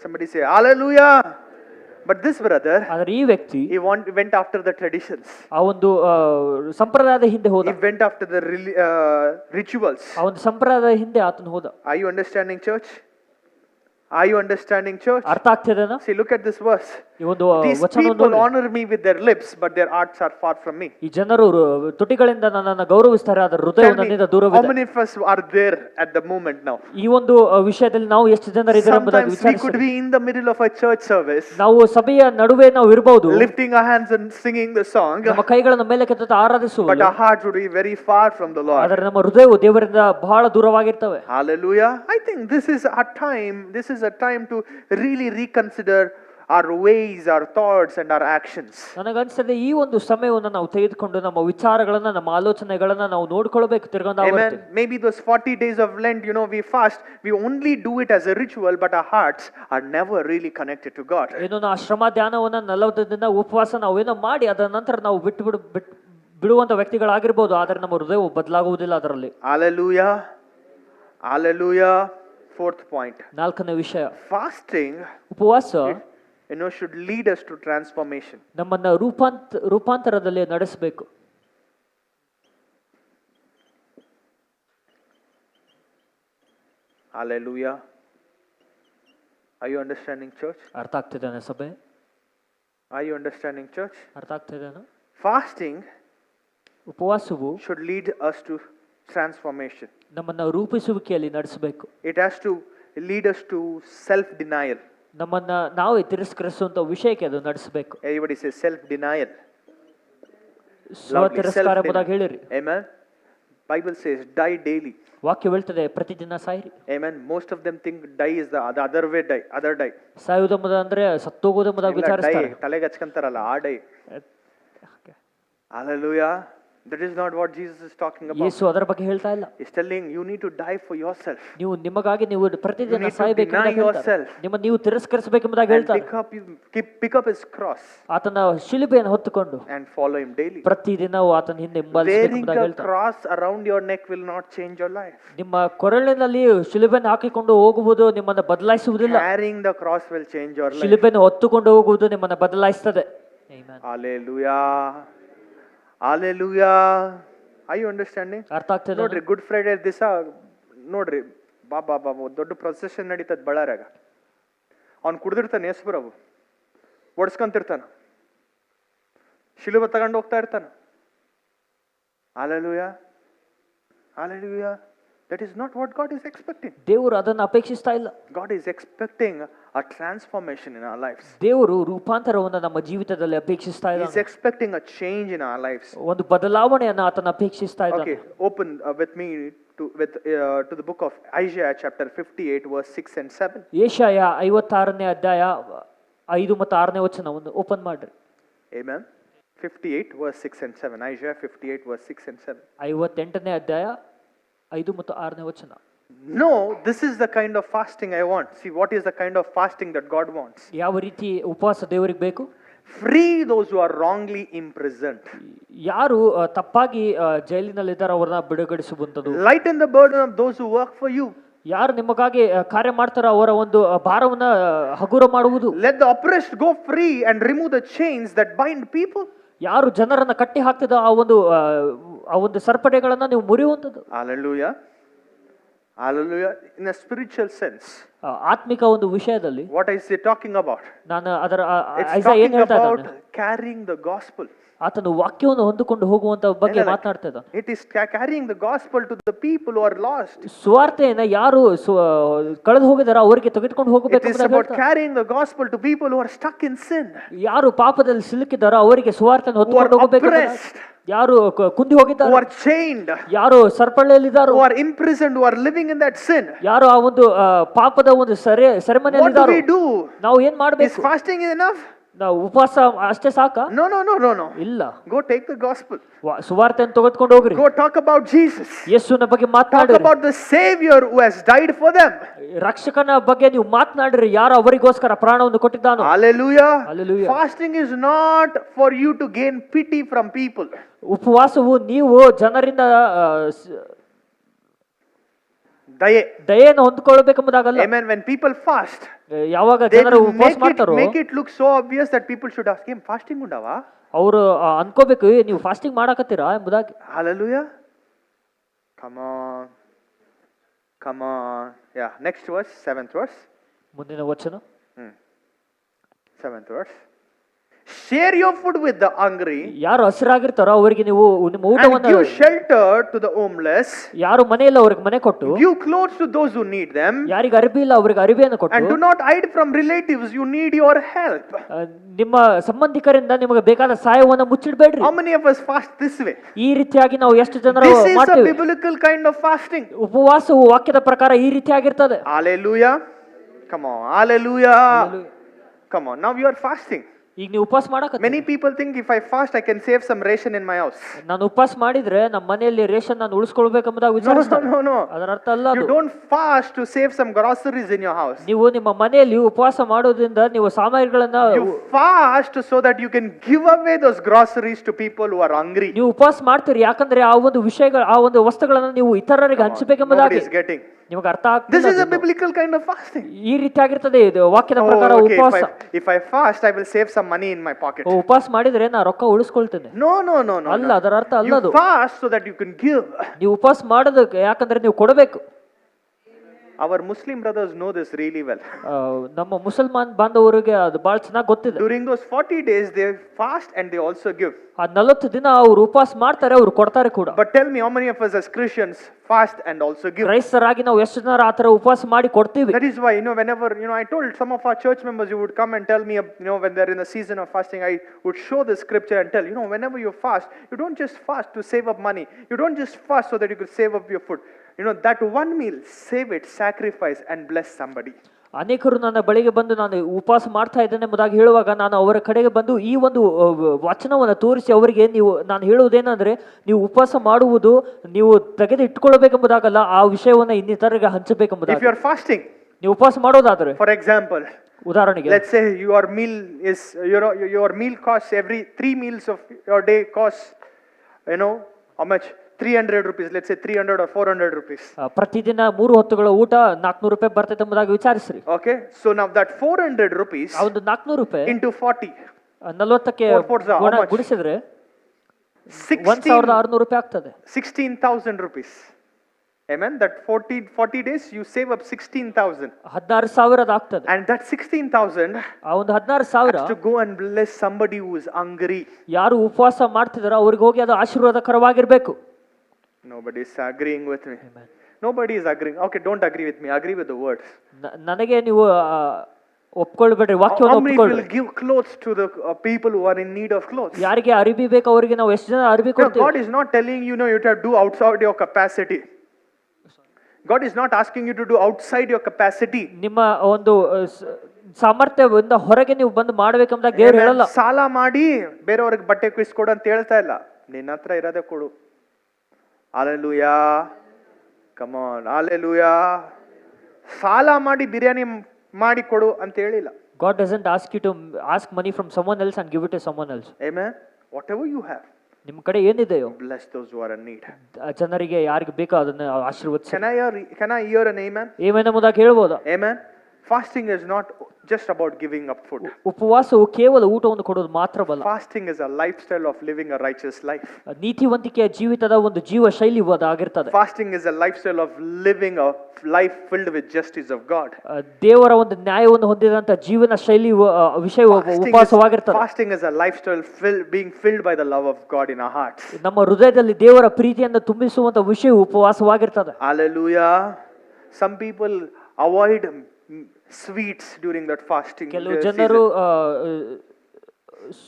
Somebody say hallelujah. But this brother, ಆದ್ರೆ ಈ ವ್ಯಕ್ತಿ went after the traditions. ಆ ಒಂದು ಸಂಪ್ರದಾಯದ ಹಿಂದೆ ಹೋದ. He went after the rituals. ಆ ಒಂದು ಸಂಪ್ರದಾಯದ ಹಿಂದೆ ಆತನು ಹೋದ. Are you understanding, church? Are you understanding, church? ಅರ್ಥ ಆಗ್ತಿದೆನಾ? See, look at this verse. ಈ ಒಂದು These ವಚನವನ್ನು people ನೋಡಿ. honor me with their lips, but their hearts are far from me. ಈ ಜನರು ತುಟಿಗಳಿಂದ ನನ್ನನ್ನು ಗೌರವಿಸ್ತಾರೆ, ಅದರ ಹೃದಯವು Tell me, ನನ್ನಿಂದ how ದೂರವಿದೆ. many of us are there at the moment now? ಈ ಒಂದು ವಿಷಯದಲ್ಲಿ ನಾವು ಎಷ್ಟು ಜನರಿದ್ದಾರೆ ಎಂಬುದಾಗಿ Sometimes we could ವಿಚಾರಿಸಿ. be in the middle of a church service, ನಾವು ಸಭೆಯ ನಡುವೆ ನಾವು ಇರಬಹುದು, lifting our hands and singing the song, ನಮ್ಮ ಕೈಗಳನ್ನು ಮೇಲೆ ಕೆತ್ತ ಆರಾಧಿಸುವುದು, but our hearts would be very far from the Lord. ಆದರೆ ನಮ್ಮ ಹೃದಯವು ದೇವರಿಂದ ಬಹಳ ದೂರವಾಗಿರ್ತವೆ. Hallelujah. I think this is a time to really reconsider our ways, our thoughts and our actions. ನನಗನ್ಸುತ್ತೆ ಈ ಒಂದು ಸಮಯವನ್ನು ನಾವು ತೆಗೆದುಕೊಂಡು ನಮ್ಮ ವಿಚಾರಗಳನ್ನ, ನಮ್ಮ ಆಲೋಚನೆಗಳನ್ನ ನಾವು ನೋಡ್ಕೊಳ್ಬೇಕು. Amen. Maybe those 40 days of Lent, we fast, we only do it as a ritual, but our hearts are never really connected to God. ಏನೋ ನಾವು ಶ್ರಮ ಧ್ಯಾನವನ್ನ 40 ದಿನ ಉಪವಾಸ ನಾವೇನೋ ಮಾಡಿ ಅದರ ನಂತರ ನಾವು ಬಿಡುವಂತ ವ್ಯಕ್ತಿಗಳಾಗಿರ್ಬೋದು, ಆದರೆ ನಮ್ಮ ಹೃದಯವು ಬದಲಾಗುವುದಿಲ್ಲ ಅದರಲ್ಲಿ. Hallelujah. Hallelujah. Fourth point. ನಾಲ್ಕನೇ ವಿಷಯ, Fasting, ಉಪವಾಸ should lead us to transformation. ನಮ್ಮನ್ನ ರೂಪಾಂತರದಲ್ಲಿ ನಡೆಸಬೇಕು. Hallelujah. Are you understanding, church? ಅರ್ಥ ಆಗ್ತಿದೇನಾ ಸಭೆ? Are you understanding, church? ಅರ್ಥ ಆಗ್ತಿದೇನಾ? Fasting, ಉಪವಾಸವು should lead us to transformation. ನಮ್ಮನ್ನ ರೂಪಿಸುವಿಕೆಯಲ್ಲಿ ನಡೆಸಬೇಕು. It has to lead us to self-denial. ನಮ್ಮನ್ನ ನಾವೇ ತಿರಸ್ಕರಿಸುವಂತ ವಿಷಯಕ್ಕೆ ಅದು ನಡೆಸಬೇಕು. Everybody say self-denial. ಸ್ವ ತಿರಸ್ಕಾರ ಎಂಬುದಾಗಿ ಹೇಳಿರಿ. Amen. Bible says die daily. ವಾಕ್ಯ ಹೇಳ್ತದೆ ಪ್ರತಿದಿನ ಸಾಯಿರಿ. Amen. Most of them think die is the other way die, other die. ಸಾಯುವುದೆಂಬುದು ಅಂದ್ರೆ ಸತ್ತೋಗುವುದೆಂಬುದಾಗಿ ವಿಚಾರಿಸ್ತಾರೆ. ತಲೆಗೆ ಹಚ್ಕೊಂತಾರಲ್ಲ ಆ dye. Hallelujah. That is not what Jesus is talking about. ಯೇಸು ಅದರ ಬಗ್ಗೆ ಹೇಳ್ತಾ ಇಲ್ಲ. He's telling you need to die for yourself. ನೀವು ನಿಮಗಾಗಿ ನೀವು ಪ್ರತಿದಿನ ಸಾಯಬೇಕು ಅಂತ ಹೇಳ್ತಾರೆ. ನೀವು ತಿರಸ್ಕರಿಸಬೇಕು ಎಂಬುದಾಗಿ ಹೇಳ್ತಾರೆ. Pick up his cross. ಆತನ ಶಿಲುಬೆಯನ್ನು ಹೊತ್ತುಕೊಂಡು and follow him daily. ಪ್ರತಿದಿನ ಆತನ ಹಿಂದೆ ಹಿಂಬಾಲಿಸಬೇಕು ಎಂಬುದಾಗಿ ಹೇಳ್ತಾರೆ. Wearing the cross around your neck will not change your life. ನಿಮ್ಮ ಕೊರಳಿನಲ್ಲಿ ಶಿಲುಬೆಯನ್ನು ಹಾಕಿಕೊಂಡು ಹೋಗುವುದು ನಿಮ್ಮನ್ನು ಬದಲಾಯಿಸುವುದಿಲ್ಲ. Carrying the cross will change your life. ಶಿಲುಬೆಯನ್ನು ಹೊತ್ತುಕೊಂಡು ಹೋಗುವುದು ನಿಮ್ಮನ್ನು ಬದಲಾಯಿಸುತ್ತದೆ. Amen. Hallelujah. Hallelujah. Are you understanding? ಅರ್ಥ ಆಗ್ತದೆ ನೋಡ್ರಿ ಗುಡ್ ಫ್ರೈಡೆ ದಿವಸ ನೋಡ್ರಿ ಬಾಬಾ ದೊಡ್ಡ ಪ್ರೊಸೆಷನ್ ನಡೀತದ ಬಳ್ಳಾರ್ಯಾಗ. ಅವ್ನು ಕುಡ್ದಿರ್ತಾನೆ ಯೇಸುಪ್ರಭು, ಒಡ್ಸ್ಕೊಂತಿರ್ತಾನ, ಶಿಲುಬೆ ತಗೊಂಡು ಹೋಗ್ತಾ ಇರ್ತಾನ. Hallelujah. Hallelujah. That is not what God is expecting. ದೇವರು ಅದನ್ನು ಅಪೇಕ್ಷಿಸ್ತಾ ಇಲ್ಲ. God is expecting a transformation in our lives. ದೇವರು ರೂಪಾಂತರವನ್ನು ನಮ್ಮ ಜೀವಿತದಲ್ಲಿ ಅಪೇಕ್ಷಿಸ್ತಾ He is ಇದ್ದಾನೆ. expecting a change in our lives. ಒಂದು ಬದಲಾವಣೆಯನ್ನು ಆತನ ಅಪೇಕ್ಷಿಸ್ತಾ ಇದ್ದಾನೆ. Okay, open with me to the book of Isaiah chapter 58 verse 6 and 7. ಯೆಶಾಯ 56ನೇ ಅಧ್ಯಾಯ 5 ಮತ್ತು 6ನೇ ವಚನವನ್ನು ಓಪನ್ ಮಾಡ್ರಿ. Amen. 58 verse 6 and 7. Isaiah 58 verse 6 and 7. 58ನೇ ಅಧ್ಯಾಯ 5 ಮತ್ತು 6ನೇ ವಚನ. No, this is the kind of fasting I want. See, what is the kind of fasting that God wants? ಯಾವ ರೀತಿ ಉಪವಾಸ ದೇವರಿಗೆ ಬೇಕು? Free those who are wrongly imprisoned. ಯಾರು ತಪ್ಪಾಗಿ ಜೈಲಿನಲ್ಲಿದ್ದಾರೆ ಅವರನ್ನ ಬಿಡುಗಡಿಸುವಂತದ್ದು. Lighten the burden of those who work for you. ಯಾರು ನಿಮಗಾಗಿ ಕಾರ್ಯ ಮಾಡ್ತಾರೋ ಅವರ ಒಂದು ಭಾರವನ್ನ ಹಗುರ ಮಾಡುವುದು. Let the oppressed go free and remove the chains that bind people. ಯಾರು ಜನರನ್ನ ಕಟ್ಟಿ ಹಾಕ್ತಿದ ಆ ಒಂದು ಸರ್ಪಡೆಗಳನ್ನ ನೀವು ಮುರಿಯುವಂತದ್ದು. Hallelujah. Hallelujah. In a spiritual sense. ಆತ್ಮಿಕ ಒಂದು ವಿಷಯದಲ್ಲಿ What is he talking about? ನಾನು ಅದರ It's ಐಸಾ ಏನು talking ಹೇಳ್ತಾ about ಇದ್ದಾನೆ? carrying the gospel. ಆತನು ವಾಕ್ಯವನ್ನು ಹೊಂದಿಕೊಂಡು ಹೋಗುವಂತ ಬಗ್ಗೆ ಮಾತನಾಡ್ತಾ ಇದ್ದಾನೆ. It is carrying the gospel to the people who are lost. ಸುವಾರ್ತೆಯನ್ನ ಯಾರು ಕಳೆದು ಹೋಗಿದಾರೋ ಅವರಿಗೆ ತೆಗೆದುಕೊಂಡು It ಹೋಗಬೇಕು is about carrying the gospel to people who are stuck in sin, ಯಾರು ಪಾಪದಲ್ಲಿ ಸಿಲುಕಿದಾರೋ ಅವರಿಗೆ ಸುವಾರ್ತೆಯನ್ನು who are ಹೊತ್ತುಕೊಂಡು ಹೋಗಬೇಕು. oppressed, ಯಾರು ಕುಂದಿ who ಹೋಗಿದ್ದಾರೆ, are chained, ಯಾರು ಸರಪಳಿಯಲ್ಲಿದ್ದಾರೋ, who are imprisoned, who are living in that sin. ಯಾರು ಆ ಒಂದು ಪಾಪದ ಒಂದು What do ಸೆರೆಮನೆಯಲ್ಲಿದ್ದಾರೋ we do? ನಾವು ಏನ್ Is ಮಾಡ್ಬೇಕು? fasting enough? ನಾವು ಉಪವಾಸ ಅಷ್ಟೇ ಸಾಕಾ? No, no, no, no, no. ಇಲ್ಲ, Go take the gospel. ಸುವಾರ್ತೆಯನ್ನು ತೆಗೆದುಕೊಂಡು ಹೋಗ್ರಿ. Go talk about Jesus. ಯೇಸುವಿನ ಬಗ್ಗೆ Talk ಮಾತನಾಡ್ರಿ. about the Savior who has died for them. ರಕ್ಷಕನ ಬಗ್ಗೆ ನೀವು ಮಾತನಾಡ್ರಿ, ಯಾರು ಅವರಿಗೋಸ್ಕರ ಪ್ರಾಣವನ್ನು ಕೊಟ್ಟಿದ್ದಾನೋ. Hallelujah. Hallelujah. Fasting is not for you to gain pity from people. ಉಪವಾಸವು ನೀವು ಜನರಿಂದ ದಯೆಯನ್ನು ಹೊಂದ್ಕೊಳ್ಬೇಕೆಂಬುದಾಗಲ್ಲ. Amen. When people fast, ಯಾವಾಗ they ಜನರು will ಉಪವಾಸ ಮಾಡ್ತಾರೋ make it look so obvious that people should ask him, fasting undava? ಅವರು ಅನ್ಕೋಬೇಕು, ನೀವು ಫಾಸ್ಟಿಂಗ್ ಮಾಡಕತ್ತೀರಾ ಎಂಬುದಾಗಿ. Hallelujah. Come on. Come on. Yeah. Next verse, 7th verse. ಮುಂದಿನ ವಚನ 7th verse. Share your food with the hungry. ಯಾರು ಹಸಿರಾಗಿರ್ತಾರೋ ಅವರಿಗೆ ನೀವು ನಿಮ್ಮ And ಊಟವನ್ನು, give shelter to the homeless. ಯಾರು ಮನೆಯಿಲ್ಲ ಅವ್ರಿಗೆ ಮನೆ ಕೊಟ್ಟು, Give clothes to those who need them. ಯಾರಿಗೆ ಅರಿವಿ ಇಲ್ಲ ಅವರಿಗೆ ಅರಿವಿಯನ್ನು And ಕೊಟ್ಟು, do not hide from relatives. You need your help. ನಿಮ್ಮ ಸಂಬಂಧಿಕರಿಂದ ನಿಮಗೆ ಬೇಕಾದ ಸಹಾಯವನ್ನು ಮುಚ್ಚಿಡಬೇಡ್ರಿ. How many of us fast this way? ಈ ರೀತಿಯಾಗಿ ನಾವು ಎಷ್ಟು ಜನರು This is a ಮಾಡ್ತೇವೆ. biblical kind of fasting. ಉಪವಾಸವು ವಾಕ್ಯದ ಪ್ರಕಾರ ಈ ರೀತಿಯಾಗಿರ್ತದೆ. Hallelujah. Come on. Hallelujah. Come on. Now you are fasting. ಈಗ ನೀವು ಉಪವಾಸ ಮಾಡಕತ್ತೀರಿ. Many people think if I fast, I can save some ration in my house. ನಾನು ಉಪವಾಸ ಮಾಡಿದ್ರೆ ನಮ್ಮ ಮನೆಯಲ್ಲಿ ರೇಷನ್ ನಾನು ಉಳಿಸ್ಕೊಳ್ಬೇಕೆಂಬುದಾಗಿ ವಿಚಾರಿಸ್ತಾರೆ. No. ಅದರ ಅರ್ಥ ಅಲ್ಲ You ಅದು. don't fast to save some groceries in your house. ನೀವು ನಿಮ್ಮ ಮನೆಯಲ್ಲಿ ಉಪವಾಸ ಮಾಡೋದ್ರಿಂದ ನೀವು ಸಾಮಗ್ರಿಗಳನ್ನ You fast so that you can give away those groceries to people who are hungry. ನೀವು ಉಪವಾಸ ಮಾಡ್ತೀರಿ ಯಾಕಂದ್ರೆ ಆ ಒಂದು ವಿಷಯಗಳ ಆ ಒಂದು ವಸ್ತುಗಳನ್ನ ನೀವು ಇತರರಿಗೆ Nobody ಹಂಚಬೇಕೆಂಬುದಾಗಿ. is getting. ನಿಮಗೆ ಅರ್ಥ This is a ಆಗ್ತಿಲ್ಲ. biblical kind of fasting. ಈ ರೀತಿಯಾಗಿರ್ತದೆ ಇದು ವಾಕ್ಯದ ಪ್ರಕಾರ Oh, okay. ಉಪವಾಸ. If I fast, I will save some money in my pocket. ಉಪವಾಸ ಮಾಡಿದ್ರೆ ನಾ ರೊಕ್ಕ ಉಳಿಸ್ಕೊಳ್ತೇನೆ. No. ಅಲ್ಲ, ಅದರ ಅರ್ಥ ಅಲ್ಲ ಅದು. You fast so that you can give. ನೀವು ಉಪವಾಸ ಮಾಡೋದಕ್ಕೆ ಯಾಕಂದ್ರೆ ನೀವು ಕೊಡಬೇಕು. Our Muslim brothers know this really well. ನಮ್ಮ ಮುಸಲ್ಮಾನ್ ಬಾಂಧವರಿಗೆ ಅದು ಬಹಳ ಚೆನ್ನಾಗಿ ಗೊತ್ತಿದೆ. During those 40 days, they fast and they also give. ಆ 40 ದಿನ ಅವರು ಉಪವಾಸ ಮಾಡ್ತಾರೆ, ಅವರು ಕೊಡ್ತಾರೆ ಕೂಡ. But tell me, how many of us as Christians fast and also give? ಕ್ರೈಸ್ತರಾಗಿ ನಾವು ಎಷ್ಟು ಜನ ಆ ತರ ಉಪವಾಸ ಮಾಡಿ ಕೊಡ್ತೀವಿ. That is why, whenever, I told some of our church members, you would come and tell me, when they're in the season of fasting, I would show the scripture and tell, whenever you fast, you don't just fast to save up money. You don't just fast so that you could save up your food. That one meal, save it, sacrifice and bless somebody. ಅನೇಕರು ನನ್ನ ಬಳಿಗೆ ಬಂದು ನಾನು ಉಪವಾಸ ಮಾಡ್ತಾ ಇದ್ದೇನೆ ಎಂಬುದಾಗಿ ಹೇಳುವಾಗ ನಾನು ಅವರ ಕಡೆಗೆ ಬಂದು ಈ ಒಂದು ವಚನವನ್ನು ತೋರಿಸಿ ಅವರಿಗೆ ನಾನು ಹೇಳುವುದೇನೆಂದ್ರೆ, ನೀವು ಉಪವಾಸ ಮಾಡುವುದು ನೀವು ತೆಗೆದು ಇಟ್ಕೊಳ್ಬೇಕೆಂಬುದಾಗಲ್ಲ, ಆ ವಿಷಯವನ್ನು ಇನ್ನಿತರರಿಗೆ ಹಂಚಬೇಕೆಂಬುದಾಗಿ. If you are fasting, ನೀವು ಉಪವಾಸ ಮಾಡೋದಾದ್ರೆ, for example, ಉದಾಹರಣೆಗೆ, let's say your meal costs, every 3 meals of your day costs, how much? 300 rupees. Let's say 300 or 400 rupees. ಪ್ರತಿದಿನ 3 ಹೊತ್ತುಗಳ ಊಟ 400 ರೂಪಾಯಿ ಬರ್ತೈತೆ ಎಂಬುದಾಗಿ ವಿಚಾರಿಸ್ರಿ. Okay, so now that 400 rupees ಆ ಒಂದು 400 ರೂಪಾಯಿ into 40, 40ಕ್ಕೆ ಗುಣಿಸಿದ್ರೆ 1600 ರೂಪಾಯಿ ಆಗ್ತದೆ. 16,000 rupees. Amen. That 40 days you save up 16,000. 16,000 ಆಗ್ತದೆ. And that 16,000 ಆ ಒಂದು 16,000 to go and bless somebody who is hungry. ಯಾರು ಉಪವಾಸ ಮಾಡ್ತಿದಾರೋ ಅವ್ರಿಗೆ ಹೋಗಿ ಅದು ಆಶೀರ್ವಾದಕರವಾಗಿರ್ಬೇಕು. Nobody is agreeing with me. Amen. Nobody is agreeing. Okay, don't agree with me. Agree with the words. ನನಗೆ ನೀವು ಒಪ್ಕೊಳ್ಬೇಡ್ರಿ, ವಾಕ್ಯವನ್ನು ಒಪ್ಪಿಕೊಳ್ಳಿ. How many will give clothes to the people who are in need of clothes? ಯಾರಿಗೆ ಅರಿವಿ ಬೇಕು ಅವರಿಗೆ ನಾವು ಎಷ್ಟು ಜನ ಅರಿವಿ ಕೊಡ್ತೀವಿ. God is not telling you you have to do outside your capacity. God is not asking you to do outside your capacity. ನಿಮ್ಮ ಒಂದು ಸಾಮರ್ಥ್ಯದಿಂದ ಹೊರಗೆ ನೀವು ಬಂದು ಮಾಡಬೇಕೆಂಬುದಾಗಿ ದೇವರು ಹೇಳಲ್ಲ. ಸಾಲ ಮಾಡಿ ಬೇರೆಯವರಿಗೆ ಬಟ್ಟೆ ಕಿಸ್ಕೊಡು ಅಂತ ಹೇಳ್ತಾ ಇಲ್ಲ, ನಿನ್ನ ಹತ್ರ ಇರೋದೇ ಕೊಡು. Hallelujah. Come on. Hallelujah. ಸಾಲ ಮಾಡಿ ಬಿರಿಯಾನಿ ಮಾಡಿ ಕೊಡು ಅಂತ ಹೇಳಿಲ್ಲ. God doesn't ask you to ask money from someone else and give it to someone else. Amen. Whatever you have, ನಿಮ್ಮ ಕಡೆ ಏನಿದೆಯೋ bless those who are in need. ಜನರಿಗೆ ಯಾರಿಗೆ ಬೇಕೋ ಅದನ್ನ ಆಶೀರ್ವದಿಸಿ. Can I hear an amen? Amen ಎಂಬುದಾಗಿ ಹೇಳ್ಬೋದಾ? Amen. Fasting is not just about giving up food. ಉಪವಾಸವು ಕೇವಲ ಊಟವನ್ನು ಕೊಡೋದು ಮಾತ್ರವಲ್ಲ, Fasting is a lifestyle of living a righteous life. ನೀತಿವಂತಿಕೆಯ ಜೀವಿತದ ಒಂದು ಜೀವ ಶೈಲಿ ಅದಾಗಿರ್ತದೆ. Fasting is a lifestyle of living a life filled with justice of God. ದೇವರ ಒಂದು ನ್ಯಾಯವನ್ನು ಹೊಂದಿದಂತ ಜೀವನ ಶೈಲಿ ವಿಷಯ ಉಪವಾಸವಾಗಿರ್ತದೆ. Fasting is a lifestyle being filled by the love of God in our hearts. ನಮ್ಮ ಹೃದಯದಲ್ಲಿ ದೇವರ ಪ್ರೀತಿಯನ್ನು ತುಂಬಿಸುವಂತ ವಿಷಯ ಉಪವಾಸವಾಗಿರ್ತದೆ. Hallelujah. Some people avoid sweets during that fasting. ಕೆಲವು ಜನರು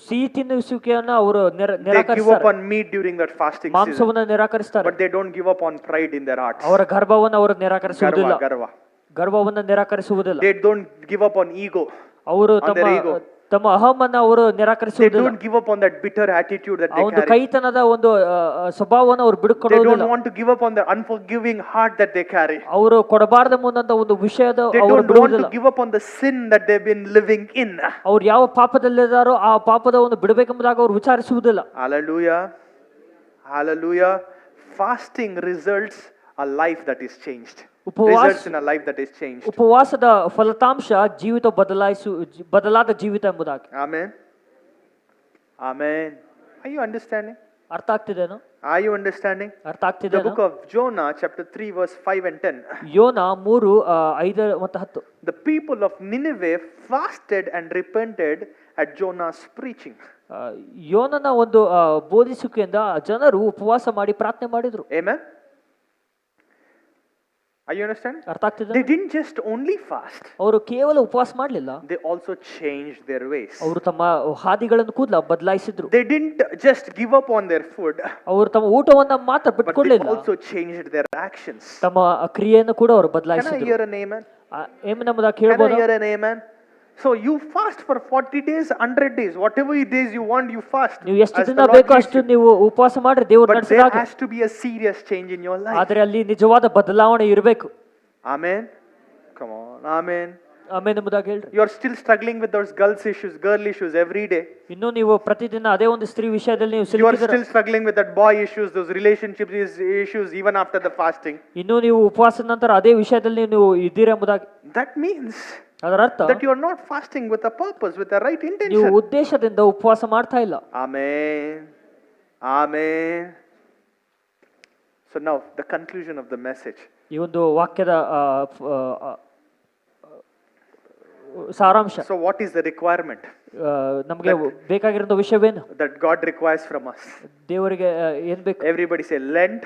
ಸಿಹಿ ತಿನ್ನಿಸುವಿಕೆಯನ್ನ ಅವರು They give up ನಿರಾಕರಿಸ್ತಾರೆ, on meat during that fasting season, ಮಾಂಸವನ್ನ ನಿರಾಕರಿಸ್ತಾರೆ, but they don't give up on pride in their hearts. ಅವರ ಗರ್ಭವನ್ನು ಅವರು ನಿರಾಕರಿಸುವುದಿಲ್ಲ, Garva. ಗರ್ಭವನ್ನ ನಿರಾಕರಿಸುವುದಿಲ್ಲ, They don't give up on ego. ಅವರು on their ego. ತಮ್ಮ ಅಹಮನ್ನ ಅವರು They ನಿರಾಕರಿಸುವುದಿಲ್ಲ, don't give up on that bitter attitude that ಆ they ಒಂದು carry. ಕೈತನದ ಒಂದು ಸ್ವಭಾವವನ್ನು ಅವರು They ಬಿಡುಕೊಡೋದಿಲ್ಲ, don't want to give up on the unforgiving heart that they carry. ಅವರು ಕೊಡಬಾರದ ಮುಂದಂತ ಒಂದು ವಿಷಯದ They ಅವರು don't want ಬಿಡುವುದಿಲ್ಲ. to give up on the sin that they've been living in. ಅವ್ರು ಯಾವ ಪಾಪದಲ್ಲಿದ್ದಾರೋ ಆ ಪಾಪದ ಒಂದು ಬಿಡಬೇಕೆಂಬುದಾಗಿ ಅವರು ವಿಚಾರಿಸುವುದಿಲ್ಲ. Hallelujah. Hallelujah. Fasting results a life that is changed. Results in a life that is changed. ಉಪವಾಸದ ಫಲಿತಾಂಶ ಜೀವಿತ ಬದಲಾದ ಜೀವಿತ ಎಂಬುದಾಗಿ. Amen. Amen. Are you understanding? ಅರ್ಥ ಆಗ್ತಿದೇನು? Are you understanding? ಅರ್ಥ The ಆಗ್ತಿದೇನು? book of Jonah, chapter 3, verse 5 and 10. ಯೋನ 3, 5 ಮತ್ತು 10. The people of Nineveh fasted and repented at Jonah's preaching. ಯೋನನ ಒಂದು ಬೋಧಿಸುವಿಕೆಯಿಂದ ಜನರು ಉಪವಾಸ ಮಾಡಿ ಪ್ರಾರ್ಥನೆ ಮಾಡಿದ್ರು. Amen. Are you understand? ಅರ್ಥ ಆಗ್ತಿದೆ? They didn't just only fast. ಅವರು ಕೇವಲ ಉಪವಾಸ ಮಾಡಲಿಲ್ಲ, They also changed their ways. ಅವರು ತಮ್ಮ ಹಾದಿಗಳನ್ನು ಕೂದಲ ಬದಲಾಯಿಸಿದ್ರು. They didn't just give up on their food, ಅವರು ತಮ್ಮ ಊಟವನ್ನ ಮಾತ್ರ but they ಬಿಟ್ಕೊಳ್ಳಿಲ್ಲ, also changed their actions. ತಮ್ಮ ಕ್ರಿಯೆಯನ್ನು ಕೂಡ ಅವರು Can I ಬದಲಾಯಿಸಿದ್ರು. hear an amen? ಎಂಬುದಾಗಿ Can I ಕೇಳಬಹುದು. hear an amen? So you fast for 40 days, 100 days, whatever days you want, you fast. ನೀವು ಎಷ್ಟು as ದಿನ the Lord ಬೇಕೋ leads ಅಷ್ಟು you. ನೀವು ಉಪವಾಸ ಮಾಡ್ರಿ, ದೇವರು But there ನಡೆಸಿದಾಗ. has to be a serious change in your life. ಆದ್ರೆ ಅಲ್ಲಿ ನಿಜವಾದ ಬದಲಾವಣೆ ಇರಬೇಕು. Amen. Come on. Amen. ಆಮೇಲೆ ಎಂಬುದಾಗಿ ಹೇಳ್ರಿ. You are still struggling with those girl issues every day. ಇನ್ನು ನೀವು ಪ್ರತಿದಿನ ಅದೇ ಒಂದು ಸ್ತ್ರೀ ವಿಷಯದಲ್ಲಿ ನೀವು You are ಸಿಲುಕಿದ್ದೀರ. still struggling with that boy issues, those relationship issues even after the fasting. ಇನ್ನು ನೀವು ಉಪವಾಸದ ನಂತರ ಅದೇ ವಿಷಯದಲ್ಲಿ ನೀವು ಇದ್ದೀರಾ ಎಂಬುದಾಗಿ. That means ಅದರ ಅರ್ಥ that you are not fasting with a purpose, with the right ನೀವು intention. ಉದ್ದೇಶದಿಂದ ಉಪವಾಸ ಮಾಡ್ತಾ ಇಲ್ಲ. Amen. Amen. So now the conclusion of the message. ಈ ಒಂದು ವಾಕ್ಯದ ಸಾರಾಂಶ. So what is the requirement ನಮಗೆ ಬೇಕಾಗಿರೋ ವಿಷಯವೇನು? that God requires from us? ದೇವರಿಗೆ ಏನ್ ಬೇಕು? Everybody say Lent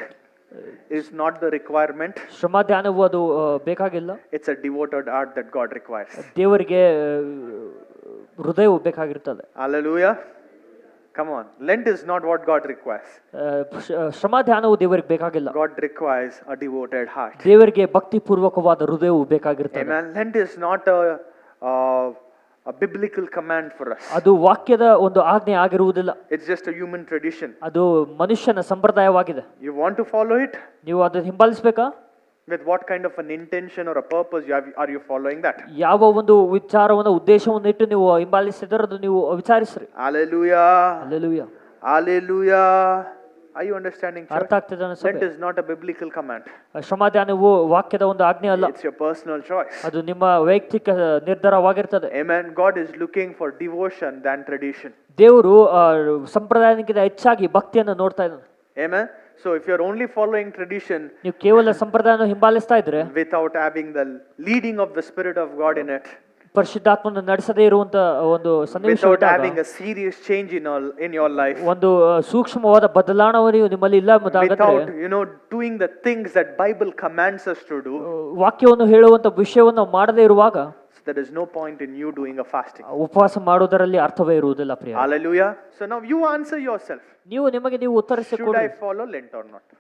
is not the requirement. ಶ್ರಮ ಧ್ಯಾನವು ಅದು ಬೇಕಾಗಿಲ್ಲ. It's a devoted heart that God requires. ದೇವರಿಗೆ ಹೃದಯವು ಬೇಕಾಗಿರ್ತದೆ. Hallelujah. Come on. Lent is not what God requires. ಶ್ರಮ ಧ್ಯಾನವು ದೇವರಿಗೆ ಬೇಕಾಗಿಲ್ಲ. God requires a devoted heart. ದೇವರಿಗೆ ಭಕ್ತಿ ಪೂರ್ವಕವಾದ ಹೃದಯವು ಬೇಕಾಗಿರ್ತದೆ. Amen. Lent is not a biblical command for us. ಅದು ವಾಕ್ಯದ ಒಂದು ಆಜ್ಞೆ ಆಗಿರುವುದಿಲ್ಲ. It's just a human tradition. ಅದು ಮನುಷ್ಯನ ಸಂಪ್ರದಾಯವಾಗಿದೆ. You want to follow it? ನೀವು ಅದನ್ನು ಹಿಂಬಾಲಿಸಬೇಕಾ? With what kind of an intention or a purpose are you following that? ಯಾವ ಒಂದು ವಿಚಾರವನ್ನು ಉದ್ದೇಶವನ್ನು ಇಟ್ಟು ನೀವು ಹಿಂಬಾಲಿಸಿದರೆ ಅದು ನೀವು ವಿಚಾರಿಸ್ರಿ. Hallelujah. Hallelujah. Hallelujah. Are you understanding, church? ಅರ್ಥ ಆಗ್ತದೆ Lent ಅನ್ಸುತ್ತೆ. is not a biblical command. ಶ್ರಮ ಧ್ಯಾನವು ವಾಕ್ಯದ ಒಂದು ಆಜ್ಞೆ ಅಲ್ಲ, It's your personal choice. ಅದು ನಿಮ್ಮ ವೈಯಕ್ತಿಕ ನಿರ್ಧಾರವಾಗಿರ್ತದೆ. Amen. God is looking for devotion than tradition. ದೇವರು ಸಂಪ್ರದಾಯಕ್ಕಿಂತ ಹೆಚ್ಚಾಗಿ ಭಕ್ತಿಯನ್ನು ನೋಡ್ತಾ ಇದ್ದಾನೆ. Amen. So if you're only following tradition ನೀವು ಕೇವಲ ಸಂಪ್ರದಾಯವನ್ನು ಹಿಂಬಾಲಿಸ್ತಾ ಇದ್ರೆ, without having the leading of the Spirit of God in it, ಪರಿಶುದ್ಧಾತ್ಮನ ನಡೆಸದೇ ಇರುವಂತ ಒಂದು ಸನ್ನಿವೇಶ without ಇದ್ದಾಗ, having a serious change in your life, ಒಂದು ಸೂಕ್ಷ್ಮವಾದ ಬದಲಾವಣೆಯು ನಿಮ್ಮಲ್ಲಿ ಇಲ್ಲ ಎಂಬುದಾಗಿದ್ರೆ, without doing the things that Bible commands us to do, ವಾಕ್ಯವನ್ನು ಹೇಳುವಂತ ವಿಷಯವನ್ನು ಮಾಡದೇ ಇರುವಾಗ so there is no point in you doing a fasting. ಉಪವಾಸ ಮಾಡುವುದರಲ್ಲಿ ಅರ್ಥವೇ ಇರುವುದಿಲ್ಲ ಪ್ರಿಯ. Hallelujah. So now you answer yourself. ನೀವು ನಿಮಗೆ ನೀವು Should ಉತ್ತರಿಸಿಕೊಳ್ಳಿ, I follow Lent or not?